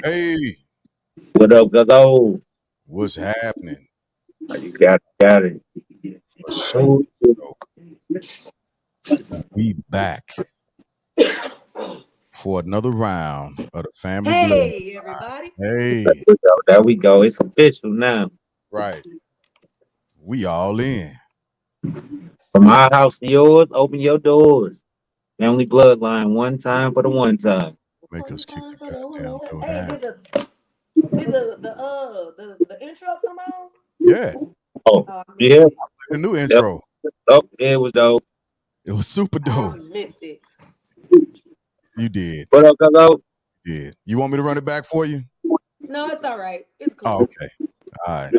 Hey, What up, Guzzo? what's happening? You got it. For sure. We back for another round of the Family Blood. Hey, everybody. Hey, There we go. It's official now. right. We all in. From our house to yours, open your doors. Family bloodline, one time for the one time. Make One us kick time the for the one goddamn time. door Hey, down. did the intro come on? Yeah, Oh, Oh, I missed yeah. it. the new Yep. intro. Oh, yeah, it was dope. It was super I dope. missed it. You did. What up, Guzzo? You did. You want me to run it back for you? No, it's all right. It's Oh, cool. okay. All right.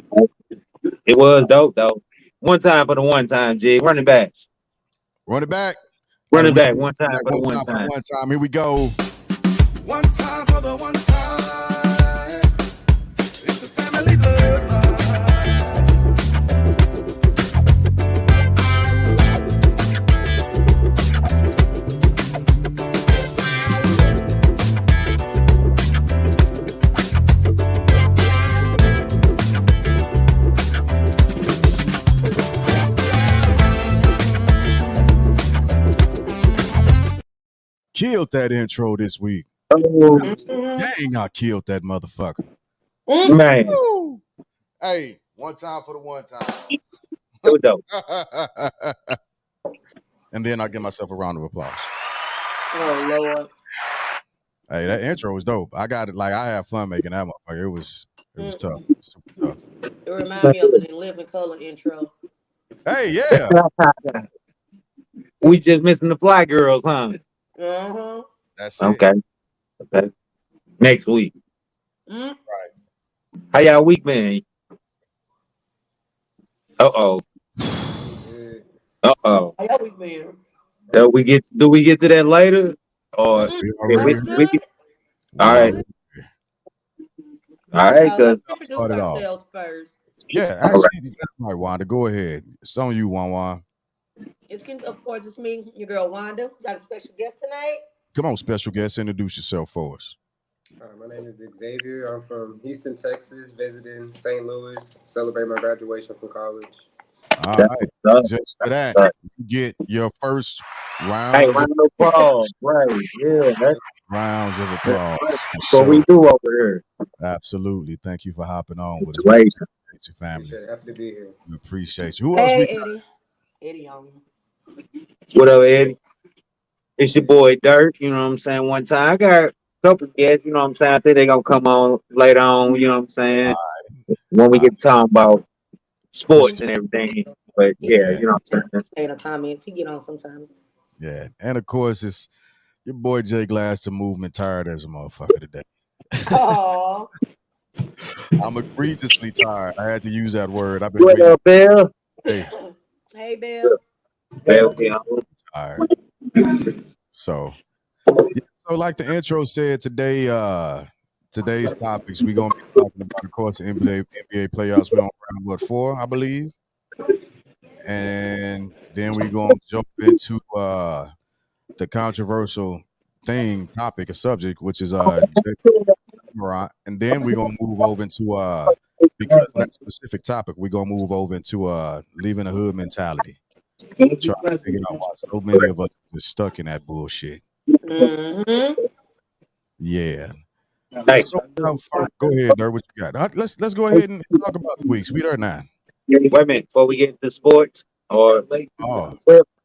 It was dope, though. One time for the one time, G. Running back. Run it back. Hey, Running we back, one time back for the one one time for the time. one time. Here we go. One time for the one time. It's the family bloodline. Killed that intro this week. Oh, Dang, I killed that motherfucker. man. Woo. Hey, one time for the one time. It was dope. And then I'll give myself a round of applause. Oh, Lord. Hey, that intro was dope. I got it. Like I had fun making that motherfucker. It was tough. Super tough. It reminded me of an In Living Color intro. Hey, yeah. We just missing the fly girls, huh? Uh-huh. That's it. Okay. Okay. Next week. Mm. How y'all week been? Uh-oh. Uh-oh. How y'all week been? Do we get to that later? Or Mm. We No, already we here. good. We all right. Good. All right, Let's cuz introduce started off. ourselves first. Yeah, all right. actually, that's right, Wanda. Go ahead. It's on you, Wan. Of course, it's me, your girl Wanda. Got a special guest tonight. Come on, special guest. Introduce yourself for us. My name is Xavier. I'm from Houston, Texas, visiting St. Louis, celebrate my graduation from college. All That's right. what's up. Just for That's that, what's up. you get your first Hey, rounds round of applause. Right. Yeah, of that's applause for what we sure. do over here. Absolutely. Thank you for hopping on with us. Congratulations. Appreciate your family. Appreciate it. Happy to be here. We appreciate you. Who else we Hey, got? Eddie. Eddie on. What up, Eddie? It's your boy Dirk, you know what I'm saying? One time. I got a couple of guests, you know what I'm saying? I think they're gonna come on later on, you know what I'm saying? When we Uh, get to talking about for sports and everything. But yeah, Yeah, you know what I'm saying? Say the comments. He get on sometimes. yeah. And of course, it's your boy Jay Glass, the movement tired as a motherfucker today. Oh. I'm egregiously tired. I had to use that word. I've been What waiting up, Bill? today. Hey, Bill. Bill, yeah. Tired. So, yeah, so like the intro said today, today's topics we're gonna be talking about, of course, the NBA playoffs. We're on round what 4, I believe, and then we're gonna jump into the controversial topic, a subject, which is Morant, and then we're gonna move over into because of that specific topic, we're gonna move over into leaving the hood mentality. Trying to figure out why so many of us are stuck in that bullshit. Mm-hmm. Yeah. Hey, So go ahead, Dirk. What you got? Let's go ahead and talk about the weeks. We there now. wait a minute, before we get into sports or Oh,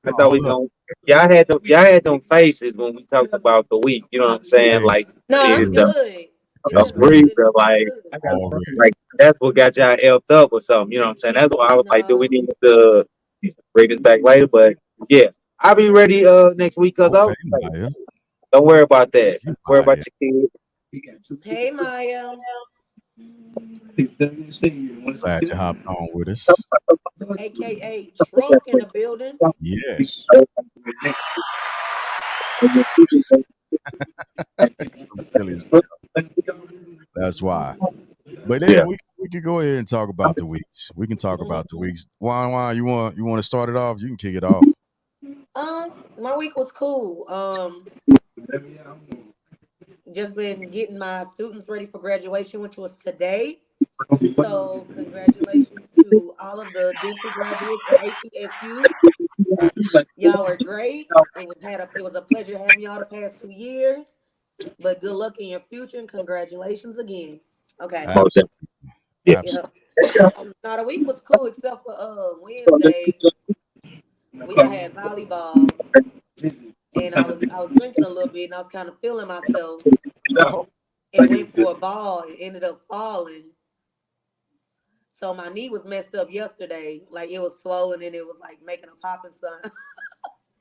I thought we hold up. going y'all had them faces when we talked about the week, you know what I'm saying? Hey, Like No, I'm is the good. It's a it's just I good needed breather, to feel like good. already. like that's what got y'all elfed up or something, you know what I'm saying? That's why I was like, do we No. need to bring this back later? But yeah, I'll be ready next week because Okay, like, Maya. don't worry about that. Worry about Maya. your Hey, Maya. Glad you hopped on with us. AKA Truck in the building. Yes. kids. I'm silly as hell. That's why. But yeah, Yeah. we can go ahead and talk about the weeks. We can talk about the weeks. Juan, you want to start it off? You can kick it off. My week was cool. just been getting my students ready for graduation, which was today. So congratulations to all of the dental graduates at ATSU. Facts. Y'all were great. It was a pleasure having y'all the past 2 years. But good luck in your future and congratulations again. Okay. Absolutely. Yeah. Absolutely. Now the week was cool except for Wednesday. I had volleyball and I was drinking a little bit and I was kind of feeling myself Oh, and went for a ball and ended up falling. So my knee was messed up yesterday. Like it was swollen and it was like making a popping sign.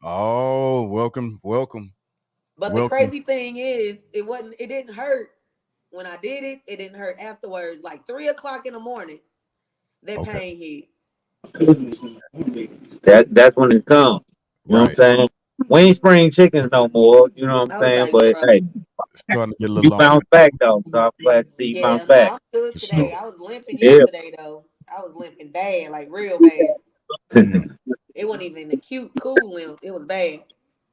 oh, welcome, welcome, But the welcome. crazy thing is it didn't hurt when I did it. It didn't hurt afterwards. Like 3 o'clock in the morning, that Okay. pain hit. That's when it comes. You know what I'm Right. saying? We ain't spring chickens no more. You know what I'm I was saying? like, But bro, hey, It's starting to get a you little long bounced back though, so I'm glad to see you yeah, bounce no, back. I'm good for today. sure. I was limping Yeah. yesterday though. I was limping bad, like real bad. Mm, It wasn't even a cute, cool limp. It was bad.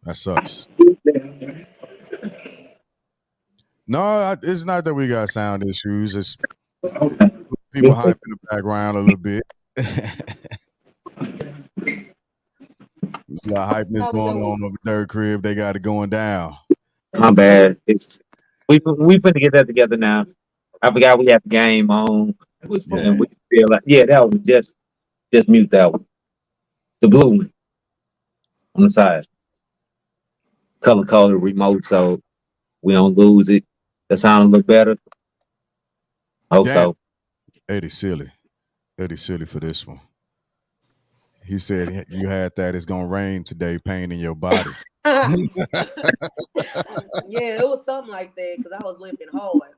that sucks. No, it's not that we got sound issues. It's people hype in the background a little bit. There's a lot of hypeness How was going your on week? over third crib. They got it going down. My bad. It's we finna get that together now. I forgot we had the game on. Yeah. And we feel like that was just mute that one. The blue one on the side. Color coded remote so we don't lose it. The sound look better. Hope Damn, so. Eddie silly. Eddie silly for this one. He said you had that. It's gonna rain today. Pain in your body. Yeah, it was something like that because I was limping hard.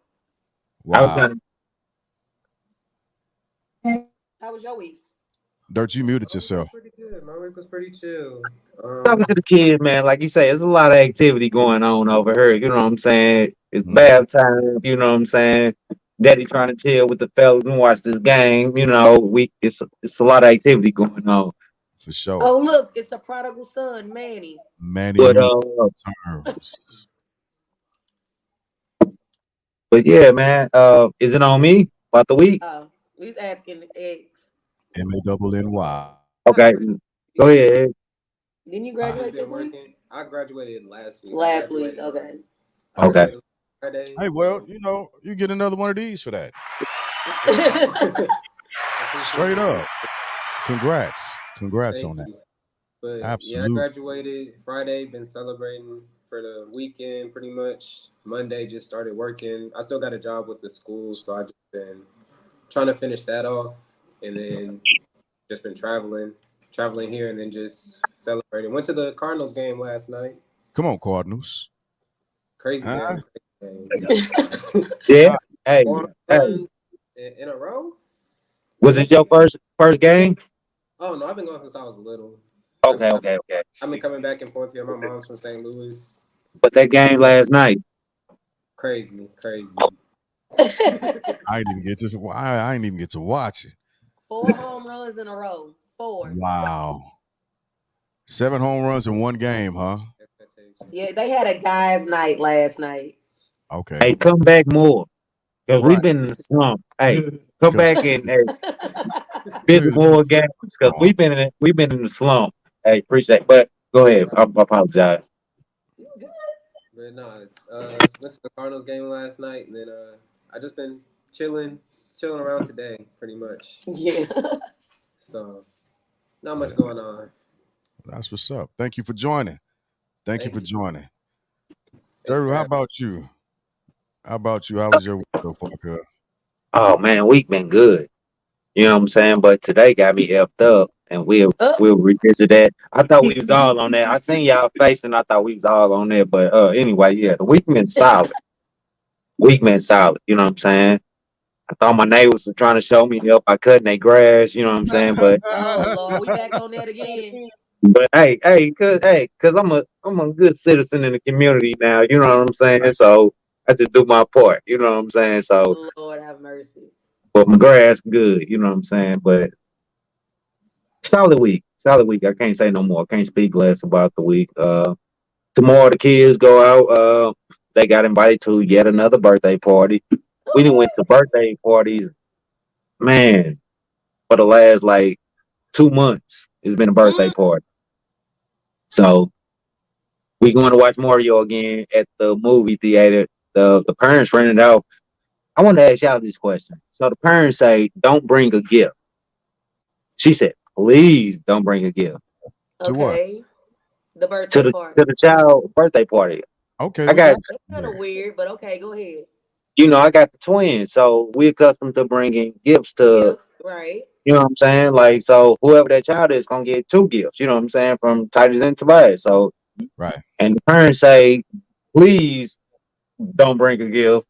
I was Wow. trying How was your week? Dirt, you muted My week was yourself. pretty good. My week was pretty chill. talking to the kids, man. Like you say, there's a lot of activity going on over here. You know what I'm saying? It's Mhm. bath time. You know what I'm saying? Daddy trying to chill with the fellas and watch this game. You know, it's a lot of activity going on. For sure. Oh, look, it's the prodigal son, Manny. Manny, But you uh, terms. but yeah, man. Is it on me about the week? We was asking the ex. MANNY. How Okay, was go ahead. Didn't you I just graduate been this week? working. I graduated last week. Last week, okay. I Okay. graduated Friday, Hey, well, so you get another one of these for that. I Straight appreciate it. up. Congrats. Congrats Thank on that. you. But yeah, I Absolute. graduated Friday. Been celebrating for the weekend pretty much. Monday just started working. I still got a job with the school, so I just been trying to finish that off, and then just been traveling here, and then just celebrating. Went to the Cardinals game last night. Come on, Cardinals. Crazy Huh? game. Crazy game. Yeah. Ah, Hey, Four hey. runs in a row. Was it your first game? Oh no, I've been going since I was little. I've, Okay, I've, okay, okay. I've been coming back and forth here. My mom's from St. Louis. But that game last night. Crazy, crazy. I didn't even get to. I didn't even get to watch it. 4 home runs in a row. 4. Wow. 7 home runs in one game, huh? Expectation. Yeah, they had a guys' night last night. Okay. Hey, come back more. Because we've Right. been in the slump. Hey, come Because back and hey, visit more games because we've been in the slump. Hey, appreciate it. But go ahead. I apologize. But no, went to the Cardinals game last night, and then I just been chilling around today, pretty much. Yeah. So not much going on. that's what's up. Thank you for joining. Thank you Thank for you. joining. Thank you Drew, for how having about you? How about you? How was your week so far, cuz? Oh man, week been good. You know what I'm saying? But today got me effed up, and we'll Oh, we'll revisit that. I thought we was all on that. I seen y'all face, and I thought we was all on there. But anyway, yeah, the week been solid. Week been solid. You know what I'm saying? I thought my neighbors were trying to show me help by cutting their grass. You know what I'm saying? But oh Lord, we back on that again. cause I'm a good citizen in the community now. You know what I'm saying? So I just do my part. You know what I'm saying? So, Lord have mercy. but my grass good. You know what I'm saying? But solid week, solid week. I can't say no more. I can't speak less about the week. Tomorrow the kids go out. they got invited to yet another birthday party. We done went to birthday parties, man, for the last like 2 months. It's been a birthday Mm. party. So we going to watch Mario again at the movie theater. The parents rented out. I want to ask y'all this question. So the parents say, "Don't bring a gift." She said, "Please don't bring a gift To what? Okay. The to birthday the party. to the child birthday party." Okay, I we got, got That's you kind of there. weird, but okay, go ahead. I got the twins, so we accustomed to bringing gifts to, Gifts, right? you know what I'm saying? Like, so whoever that child is gonna get two gifts. You know what I'm saying? From Titus and Tobias. So, Right. and the parents say, "Please don't bring a gift."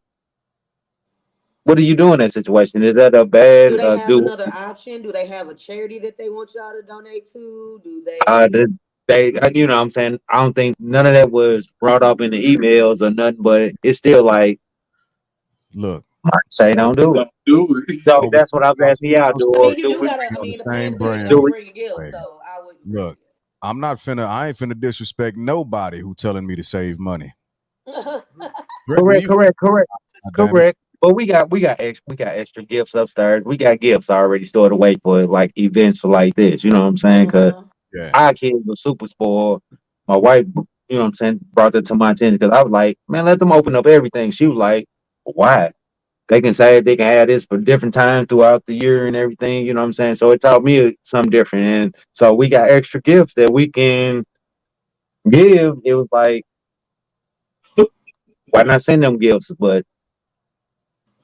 What do you do in that situation? Is that a Do bad they have do? another option? Do they have a charity that they want y'all to donate to? Do Uh, they? the, you know what I'm saying? I don't think none of that was brought up in the emails or nothing, but it's still like, Look, I say don't do it. So well, that's what I was asking y'all. I mean, you Do do we? gotta. I on the mean, the same parents said brand. Do don't we? bring a gift, Way. so I wouldn't bring Look, I ain't finna disrespect nobody who telling me to save money. a Threaten me Correct, with correct, correct, damn it. correct. But we got extra gifts upstairs. We got gifts already stored away for like events for like this. You know what I'm saying? Because gift. Yeah. our kids were super spoiled. My wife, you know what I'm saying, brought that to my attention because I was like, man, let them open up everything. She was like, why? They can say they can have this for different times throughout the year and everything. You know what I'm saying? So it taught me something different. And so we got extra gifts that we can give. It was like, why not send them gifts? But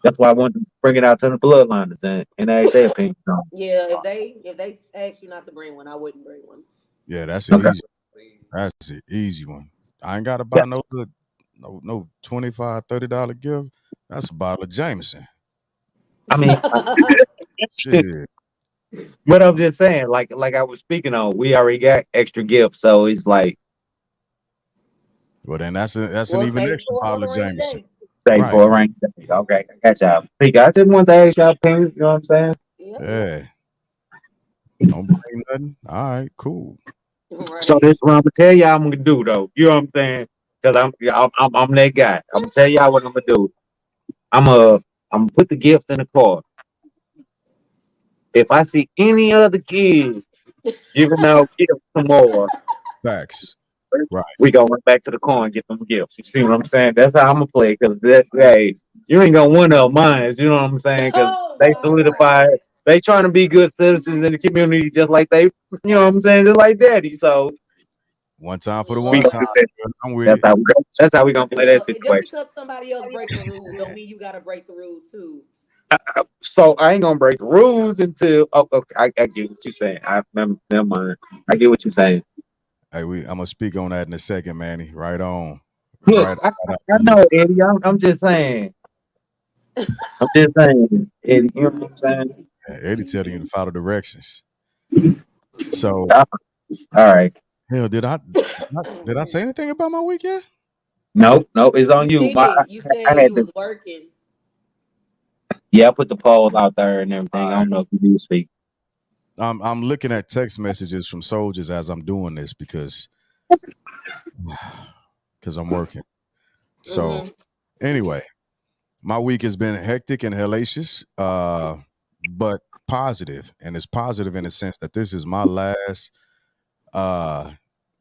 that's why I wanted to bring it out to the bloodliners and ask their opinion on Yeah, if they ask you not to bring one, I wouldn't bring one. Yeah, that's it. an Okay. easy. That's an easy one. I ain't gotta buy Yes. no $25, $30 gift. That's a bottle of Jameson. I mean, Shit. but I'm just saying, like I was speaking on, we already got extra gifts, so it's like Well then that's an Well, even save it extra for bottle on a of rainy Jameson. day. say Right. for a rainy day. Okay, I got y'all. Hey, I just want to ask y'all opinion. You know what I'm saying? Yep, yep. Yeah. Don't bring nothing. All right, cool. So Right. this is what I'm gonna tell y'all I'm gonna do though. You know what I'm saying? Because I'm that guy. I'm gonna tell y'all what I'm gonna do. I'm gonna I'm gonna put the gifts in the car. If I see any other kids giving out gifts tomorrow, Facts. Right. we gonna run back to the car and get them gifts. You see what I'm saying? That's how I'm gonna play. Because that, hey, you ain't gonna win of mine. You know what I'm saying? Because Oh they my solidify. God. They trying to be good citizens in the community, just like they, you know what I'm saying, just like daddy. So One time for the we one Lord gonna time. do have that. mercy. I'm with That's it. how we go. That's how we gonna play that Well, just situation. because somebody else break the rules, don't mean you gotta break the rules too. So I ain't gonna break the rules until. Oh, okay, I get what you're saying. Never mind. I get what you're saying. Hey, I'm gonna speak on that in a second, Manny. Right on. Look, Right. I, Shout out I to you. know, Eddie. I'm just saying. I'm just saying, Eddie. You know what I'm saying? Yeah, Eddie telling you to follow directions. So All right. hell, did I say anything about my week yet? Nope, nope. It's You on you. did. You I said had you to. was working. Yeah, I put the poll out there and All everything. I right. don't know if you do speak. I'm looking at text messages from soldiers as I'm doing this because I'm working. So Mm-hmm. anyway, my week has been hectic and hellacious, but positive, and it's positive in the sense that uh,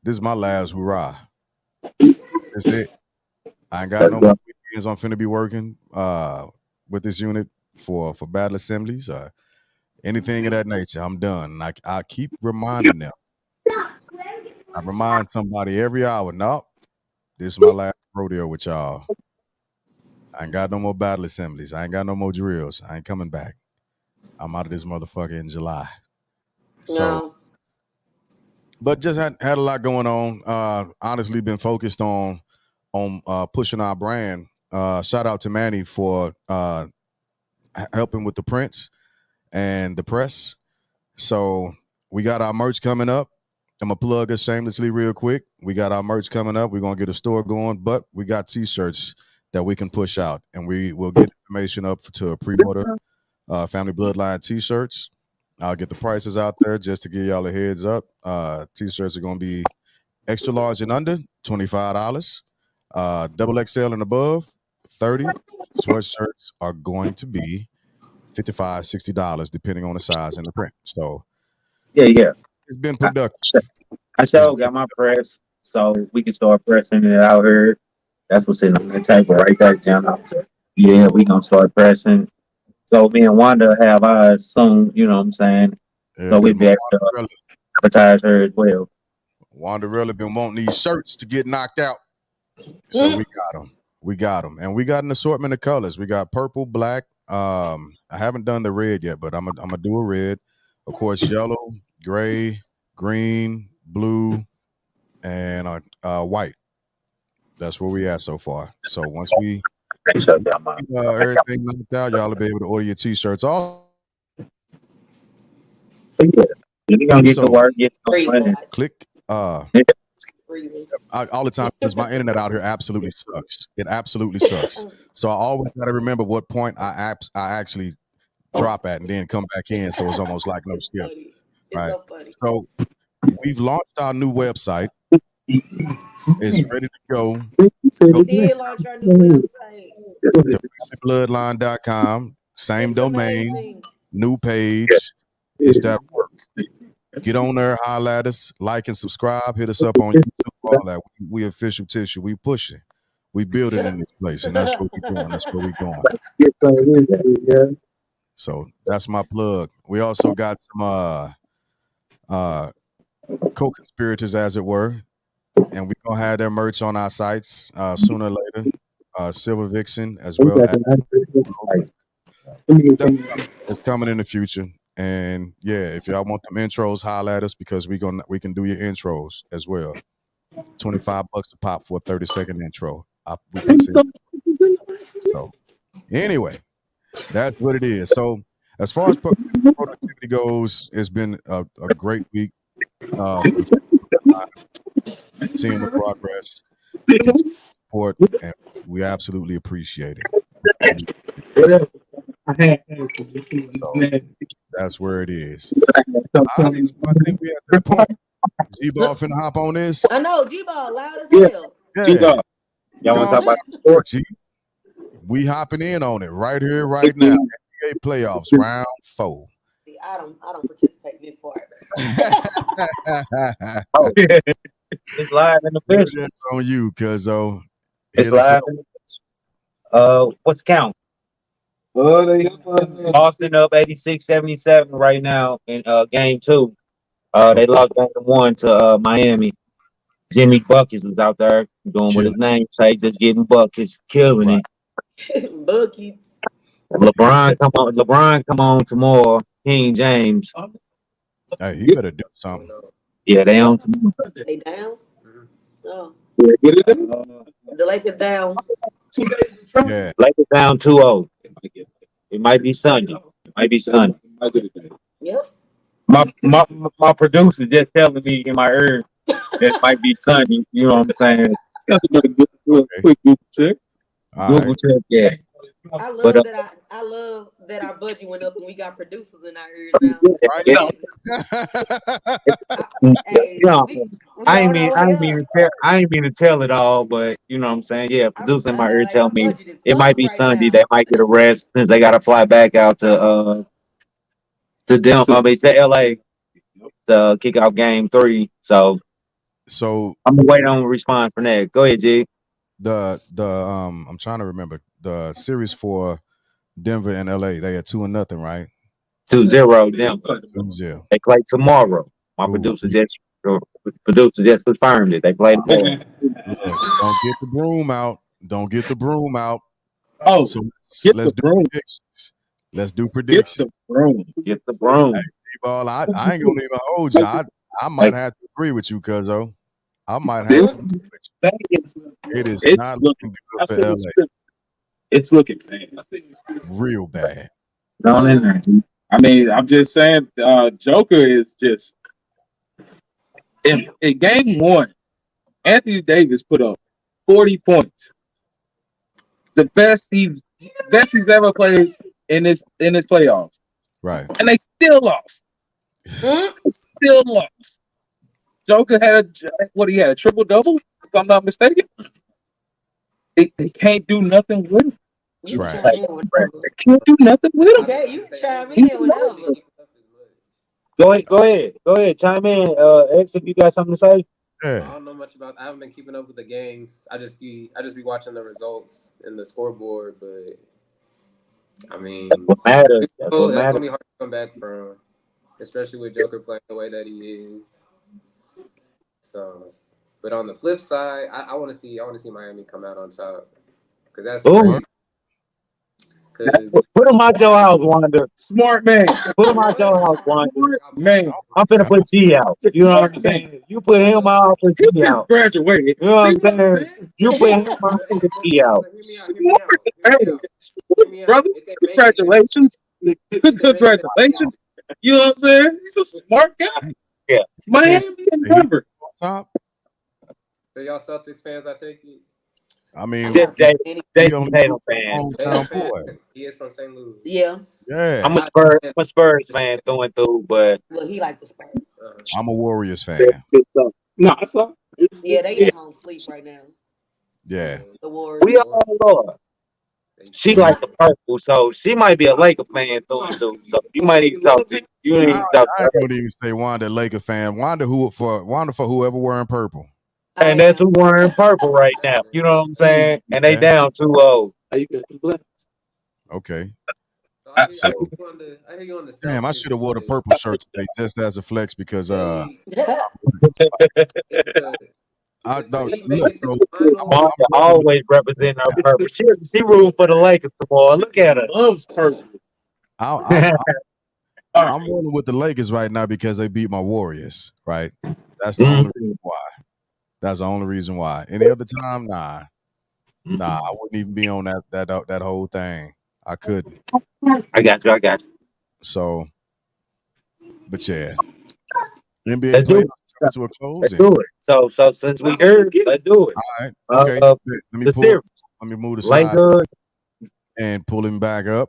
this is my last hurrah. That's it. I ain't got Let's no more go. weekends. I'm finna be working with this unit for battle assemblies, anything of that nature. I'm done. And I keep reminding them. I remind somebody every hour. No, this is my last rodeo with y'all. I ain't got no more battle assemblies. I ain't got no more drills. I ain't coming back. I'm out of this motherfucker in July. So, No. but just had a lot going on. Honestly, been focused on pushing our brand. Shout out to Manny for helping with the prints and the press. So we got our merch coming up. I'm gonna plug us shamelessly real quick. We got our merch coming up. We're gonna get a store going, but we got t-shirts that we can push out, and we will get information up to a pre-order. Family Bloodline t-shirts. I'll get the prices out there just to give y'all a heads up. T-shirts are gonna be extra large and under $25. Double XL and above, 30. Sweatshirts are going to be $55, $60, depending on the size and the print. So Yeah. it's been I, productive. I It's sure got my press, so we can start pressing it out here. That's what's sitting on the table right there, Jim. Yeah, we gonna start pressing. So me and Wanda have ours soon. You know what I'm saying? yeah, So we because be able to advertise her as well. Wanderella been wanting these shirts to get knocked out. So we got them. We got them. And we got an assortment of colors. We got purple, black. I haven't done the red yet, but I'm gonna do a red. Of course, yellow, gray, green, blue, and white. That's where we at so far. So once we everything knocked out, y'all will be able to order your t-shirts. Also, We gonna get to work. Get to Freeze money. lights. click Freezing. all the time because my internet out here absolutely sucks. It absolutely sucks. So I always got to remember what point I actually drop at and then come back in. So it's almost like no skip. Funny. It's Right. so funny. So we've launched our new website. It's ready to go. We did launch our new website. TheFamilyBloodline.com. Same It's domain, amazing. new page. It's that work. Get on there, holler at us, like and subscribe. Hit us up on YouTube. All that. We official tissue. We pushing. We building in this place, and that's what we're doing. That's where we're going. So that's my plug. We also got some co-conspirators, as it were, and we're gonna have their merch on our sites sooner or later. Silver Vixen as well as it's coming in the future. And yeah, if y'all want them intros, holler at us because we can do your intros as well. $25 a pop for a 30-second intro. So anyway, that's what it is. So as far as productivity goes, it's been a great week. Seeing the progress, support, and we absolutely appreciate it. So that's where it is. All right, so I think we at that point. G-Ball finna hop on this. I know, G-Ball loud as hell. Yeah. Y'all want to talk about sports? We hopping in on it right here, right now. NBA playoffs, round 4. See, I don't participate in this part. It's live in the fish. That's on you, cuzzo. It's live in the fish. What's the count? Boston up 86-77 right now in game 2. They lost game 1 to Miami. Jimmy Buckets was out there doing what his name say, just getting buckets, killing it. Buckets. LeBron come on tomorrow. King James. Hey, he better do something. Yeah, they on tomorrow. They down? Oh. The Lakers down. Yeah. Lakers down 2-0. It might be Sunday. Yep. My producer just telling me in my ear that it might be Sunday. You know what I'm saying? Quick Google check. Google check, yeah. I love that our budget went up and we got producers in our ears now. I ain't mean to tell it all, but you know what I'm saying. Yeah, producer in my ear tell me it might be Sunday. Now. They might get a rest since they got to fly back out to Denver. They said LA to kick off game 3. So I'm gonna wait on a response for that. Go ahead, G. I'm trying to remember the series for Denver and LA. They had 2-0, right? 2-0 Denver. 2-0. They play tomorrow. My producer just confirmed it. They play tomorrow. Don't get the broom out. Oh, so let's do predictions. Let's do predictions. Get the broom. Hey, Ball, I ain't gonna even hold you. I might have to agree with you, cuzzo. I might have to agree with you. It is not looking good for LA. It's looking bad. Real bad. I mean, I'm just saying, Joker is just in game 1. Anthony Davis put up 40 points, the best he's ever played in his playoffs. Right, and they still lost. Joker had a triple double, if I'm not mistaken. They can't do nothing with him. You can Trash. chime in whenever. They can't do nothing with him. Okay, you can chime He's in nasty. whenever. Go ahead, chime in. X, if you got something to say. I Yeah. don't know much about. I haven't been keeping up with the games. I just be watching the results and the scoreboard. But I mean, What matters? That's what that's gonna matters. be hard to come back from, especially with Joker playing the way that he is. So, but on the flip side, I want to see Miami come out on top because that's Ooh, crazy. Because put him out your house, Wanda. Smart man. Put him out What? your house, Wanda. Smart man. I'm finna put G out. You know what I'm saying? You put him out, I'll put He G just out. graduated. You know what I'm saying? You put him out, I'll put G out. But hear me Smart out, man. hear me out. Brother, If they make it, congratulations. if they make it, Congratulations. You know what I'm saying? He's a smart guy. Yeah. Miami and The Heat Denver. on top. so y'all Celtics fans, I take it. I I'm mean, Just not he, saying anything. he Jason only Tatum moved from fan. Tatum hometown fan, boy. he is from St. Louis. Yeah. I'm Yeah. a Spurs fan through and through, but Well, he like the Spurs. I'm a Warriors fan. No, I saw. Yeah, they Yeah. at home sleep right now. Yeah. The we Warriors. all Lord. She We, like the purple, so she might be a Laker fan through and through. So you might need to talk to you need I, to talk I to ain't her. gonna even say Wanda Laker fan. Wanda for whoever wearing purple. I And that's who am. wearing purple right now. You know what I'm saying? And they Okay. down 2-0. Okay. So I So I hear you on the damn, I Celtics, should have wore the but purple shirt today just as a flex because they Look if the I if the thought Heat make look, it to so the finals, Wanda I'm rolling with always representing her purple. She rooting for the Lakers tomorrow. Look at her. loves purple. I'm All right. I'm rolling with the Lakers right now because they beat my Warriors, right? That's the only Mhm. reason why. That's the only reason why. Any other time, nah. I wouldn't even be on that whole thing. I couldn't. I got you. I got you. So, but yeah, NBA Let's do playoffs it. coming to a close, Let's and do it. So since we heard, let's do it. all right, okay. Uh, Let me the pull. series, Let me move the slide Lakers. and pull him back up.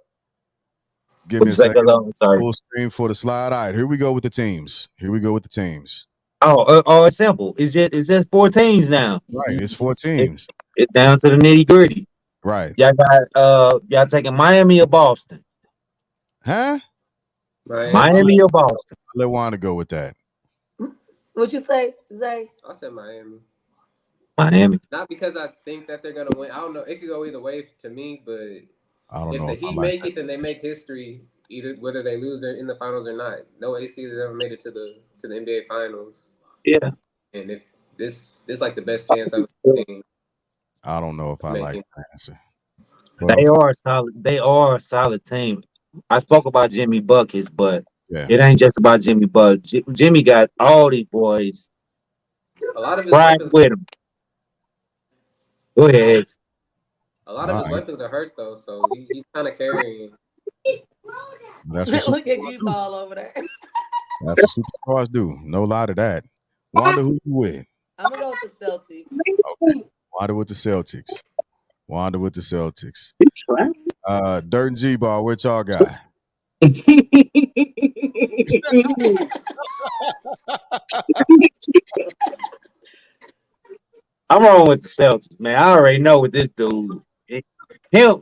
Give What me you a say, second. hello? Sorry. Full screen for the slide. All right, here we go with the teams. Here we go with the teams. Oh, it's simple. It's just 4 teams now. Right, it's four It, teams. it's down to the nitty gritty. Right, Y'all taking Miami or Boston? huh? Miami. I'll let, Miami or Boston? I'll let Wanda go with that. what you say, Zay? I said Miami. Miami. Not because I think that they're gonna win. I don't know. It could go either way to me, but I don't if know the if I Heat like make that. it, then they make history. Either whether they lose in the finals or not. No AC has ever made it to the NBA finals, Yeah. and if this like the best chance I've seen I don't know if I like making. that answer. But They okay, are solid. They are a solid team. I spoke about Jimmy Buckets, but yeah. it ain't just about Jimmy Buckets. Jimmy got all these boys A lot of his riding weapons, with him. Go ahead. a lot of All his right, weapons are hurt though, so he's kind of carrying. that's what Look at superstars G do. Ball over there. That's what superstars do. No lie to that. Wanda, who you with? I'm gonna go with the Celtics. Okay, Wanda with the Celtics. Wanda with the Celtics. Dirt and G Ball, what y'all got? I'm wrong with the Celtics, man. I already know what this dude. Him,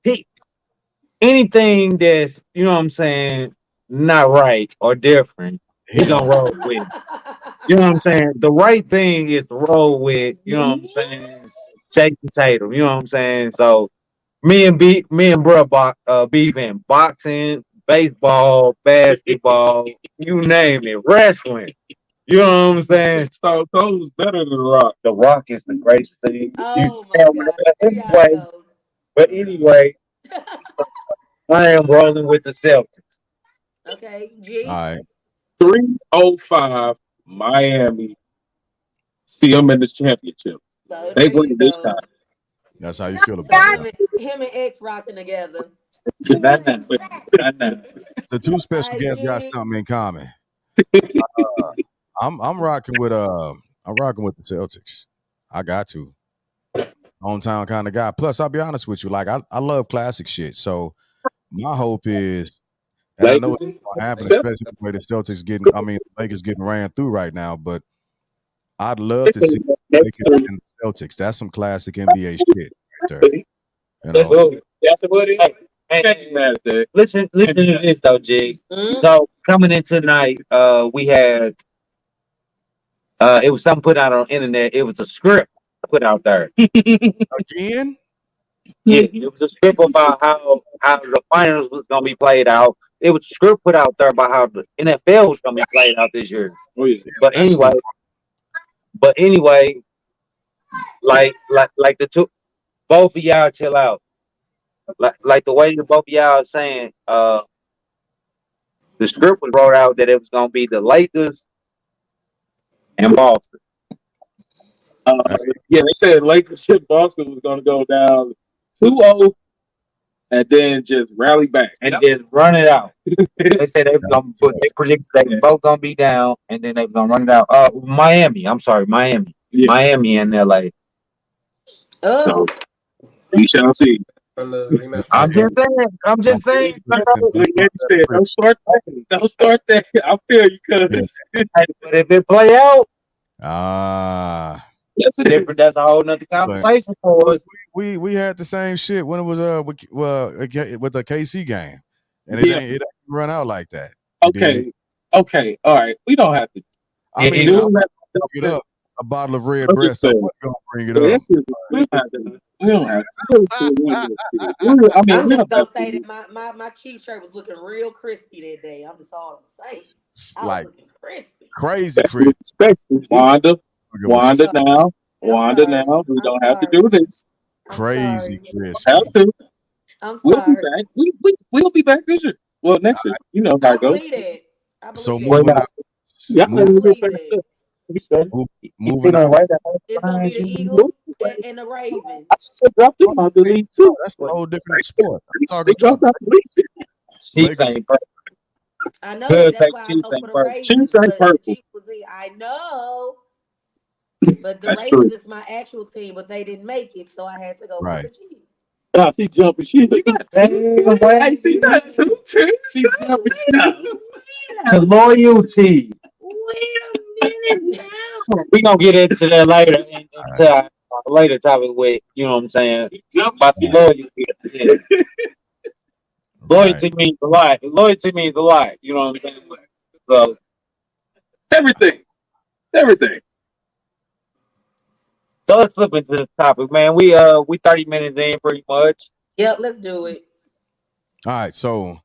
he anything that's you know what I'm saying not right or different, he He gonna don't. roll with. You know what I'm saying? The right thing is to roll with. You know what I'm saying? Jason Tatum. You know what I'm saying? So me and bro beefing boxing, baseball, basketball, you name it, wrestling. You know what I'm saying? Stone Cold is better than The Rock. The Rock is the greatest thing. You Oh my tell me God. that. Here y'all go. But anyway, I am rolling with the Celtics. Okay, All G. right. 305 Miami. See them in the championship. So They there win you this time. go. That's how you feel So about that. him and X rocking together. Not now. Not now. The two All special right, guests got G. something in common. I'm rocking with the Celtics. I got to. Hometown kind of guy. Plus, I'll be honest with you, like I love classic shit. So my hope is, and I know Lakers. it's gonna happen, Celtics. especially the way the Lakers getting ran through right now, but I'd love to see Lakers and the Celtics. That's some classic NBA shit right there. You That's know, what it is. Can't be mad at that. Listen to this though, Jig. Mm. So coming in tonight, we had it was something put out on the internet. It was a script put out there. again, Yeah, it was a script about how the finals was gonna be played out. It was a script put out there about how the NFL was gonna be played out this year. Oh yeah. But that's anyway, like the two, both of y'all chill out. Like the way that both of y'all are saying, the script was wrote out that it was gonna be the Lakers and Boston. Yeah, they said Lakers and Boston was going to go down 2-0 and then just rally back. And then run it out. They said they was gonna put. They predicted they were both gonna be down, and then they was gonna run it out. Miami. I'm sorry, Miami. Yeah. Miami and LA. Oh, So we shall see. From the rematch. I'm just saying. I'm just saying. Like Eddie said, don't start that. Don't start that. I feel you, cuz. But if it play out, That's a different. that's a whole nother conversation for us. we had the same shit when it was with the KC game, and it Yeah. ain't run out like that. Okay. Okay. All right. We don't have to. I mean, do I'll that. bring it up. A bottle of red I'm breast. just saying. I'm gonna bring it Yeah, up. that's just, we don't have to. We don't have to. I mean, I'm we just don't gonna have say to. that my Chief shirt was looking real crispy that day. I'm just all I'm saying. I was Like looking crispy. crazy, That's Chris. respectful. Wanda. It was Wanda now. I'm Wanda sorry. now. We I'm don't have to sorry. do this. I'm crazy, sorry. crispy. Have to. I'm We'll be sorry. back. We'll be back this year. Well, next year. You know how I it goes. believe that. I So believe moving that. out, Yeah, I believe that. moving out. It's gonna be the Eagles and the Ravens. I said dropped them out the league too. That's a whole different sport. I'm They talking dropped about out the league. Chiefs Lakers. ain't perfect. I know Good that. That's take why I Chiefs go for ain't the perfect. Ravens. Chiefs ain't But the purple. Chiefs was in. I know. But the That's Ravens true. is my actual team, but they didn't make it, so I had to go for Right. the Chiefs. Nah, she jumping. She got two. Hey, she got two. She jumping. The loyalty. Wait a minute now. We gonna get into that later. All right. Into our later topic with you know what I'm saying about the loyalty. Yeah. Right. Loyalty means a lot. Loyalty means a lot. You know what I'm saying? So Everything. Everything. let's flip into the topic, man. We 30 minutes in pretty much. Yep, let's do it. All right. So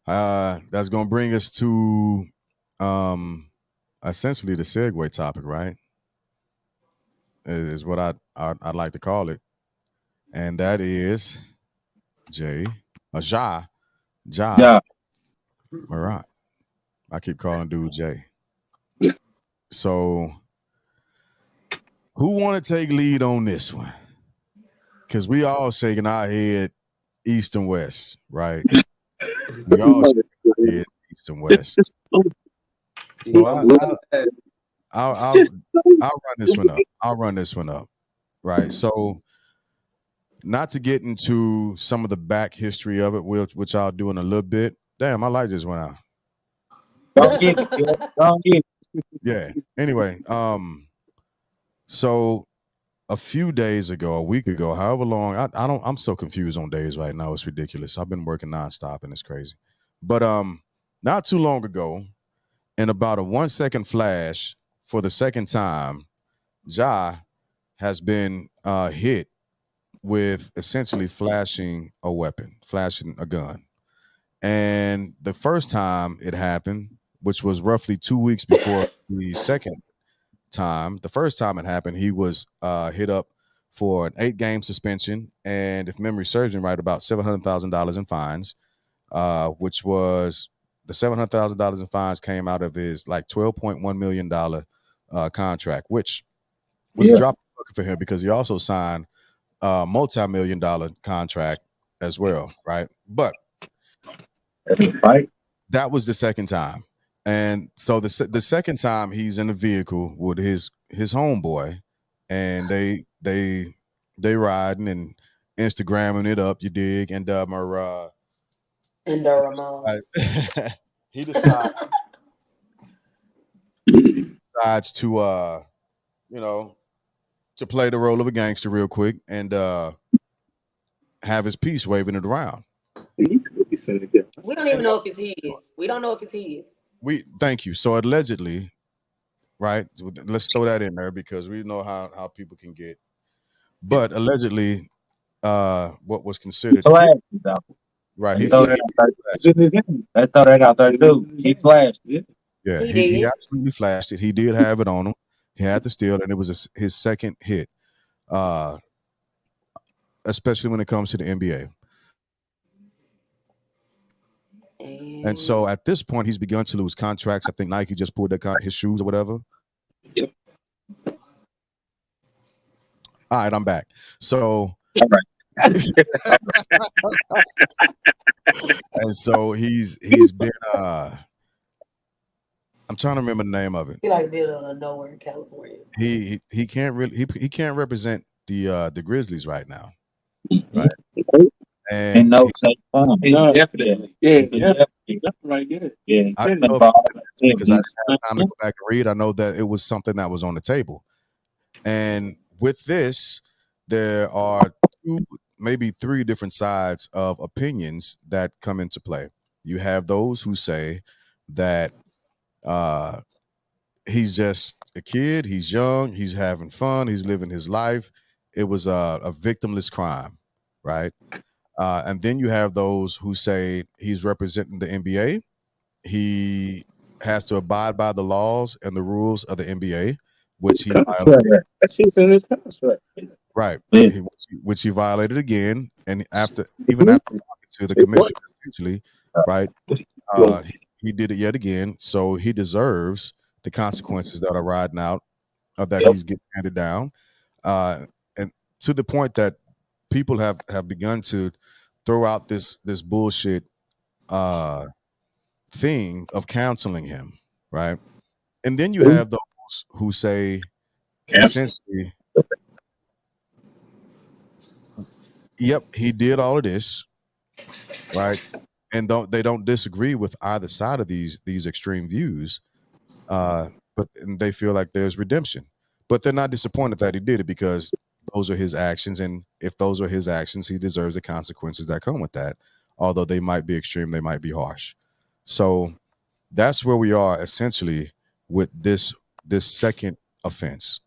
that's gonna bring us to essentially the segue topic, right? Is what I'd like to call it, and that is Ja Yeah. Morant. I keep calling dude Jay. So, who want to take lead on this one? Because we all shaking our head east and west, right? We all shaking our head east and west. So I'll run this one up. I'll run this one up. Right. So, not to get into some of the back history of it, which I'll do in a little bit. Damn, my light just went out. Don't get it. Yeah. Don't get it. Yeah. Anyway, so a few days ago, a week ago, however long, I'm so confused on days right now. It's ridiculous. I've been working nonstop and it's crazy. But not too long ago, in about a 1 second flash, for the second time, Ja has been hit with essentially flashing a weapon, flashing a gun. And the first time it happened, which was roughly 2 weeks before the second time, the first time it happened, he was hit up for an 8-game suspension, and if memory serves me right, about $700,000 in fines, which was the $700,000 in fines came out of his like $12.1 million contract, which was a drop in the bucket for him because he also signed a multi-million-dollar contract as well, right? But Right. that was the second time. And so the second time he's in a vehicle with his homeboy, and they riding and Instagramming it up, you dig? And And Ramon. he decides to you know, to play the role of a gangster real quick and have his piece waving it around. We don't even know if it's his. We don't know if it's his. Thank you. So allegedly, right? Let's throw that in there because we know how people can get. But allegedly, what was considered Flashed it, though. right? Let's throw that out there too. He flashed it. Yeah, He he did. absolutely flashed it. He did have it on him. He had the steal, and it was his second hit, especially when it comes to the NBA. And so at this point, he's begun to lose contracts. I think Nike just pulled his shoes or whatever. Yep. All right, I'm back. So, and so he's been. I'm trying to remember the name of it. He like did out of nowhere in California. He can't really he can't represent the Grizzlies right now, right? And no safe form. No, definitely. Yeah, that's right. Yeah. I don't know because I didn't have time to go back and read. I know that it was something that was on the table, and with this, there are two, maybe three different sides of opinions that come into play. You have those who say that he's just a kid, he's young, he's having fun, he's living his life. It was a victimless crime, right? And then you have those who say he's representing the NBA. He has to abide by the laws and the rules of the NBA, which he violated. That's in his contract. Right, which he violated again, and even after talking to the commission, essentially, right, he did it yet again. So he deserves the consequences that are riding out, that he's getting handed down, and to the point that people have begun to throw out this bullshit thing of counseling him, right? And then you have those who say essentially, yep, he did all of this, right? And they don't disagree with either side of these extreme views, but they feel like there's redemption. But they're not disappointed that he did it because those are his actions, and if those are his actions, he deserves the consequences that come with that. Although they might be extreme, they might be harsh. So that's where we are essentially with this second offense.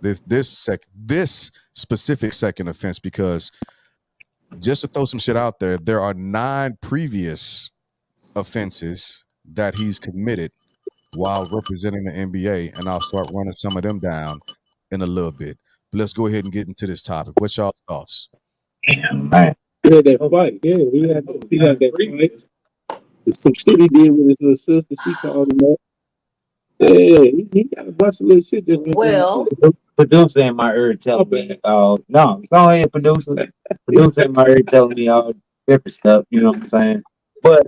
This specific second offense, because just to throw some shit out there, there are 9 previous offenses that he's committed while representing the NBA, and I'll start running some of them down in a little bit. But let's go ahead and get into this topic. What's y'all thoughts? Damn, man. Yeah, that fight. Yeah, he had that fight. Some shit he did with his little sister. She called him up. Yeah, he got a bunch of little shit. Well, Producer in my ear telling me, no, go ahead, producer. Producer in my ear telling me all different stuff. You know what I'm saying? But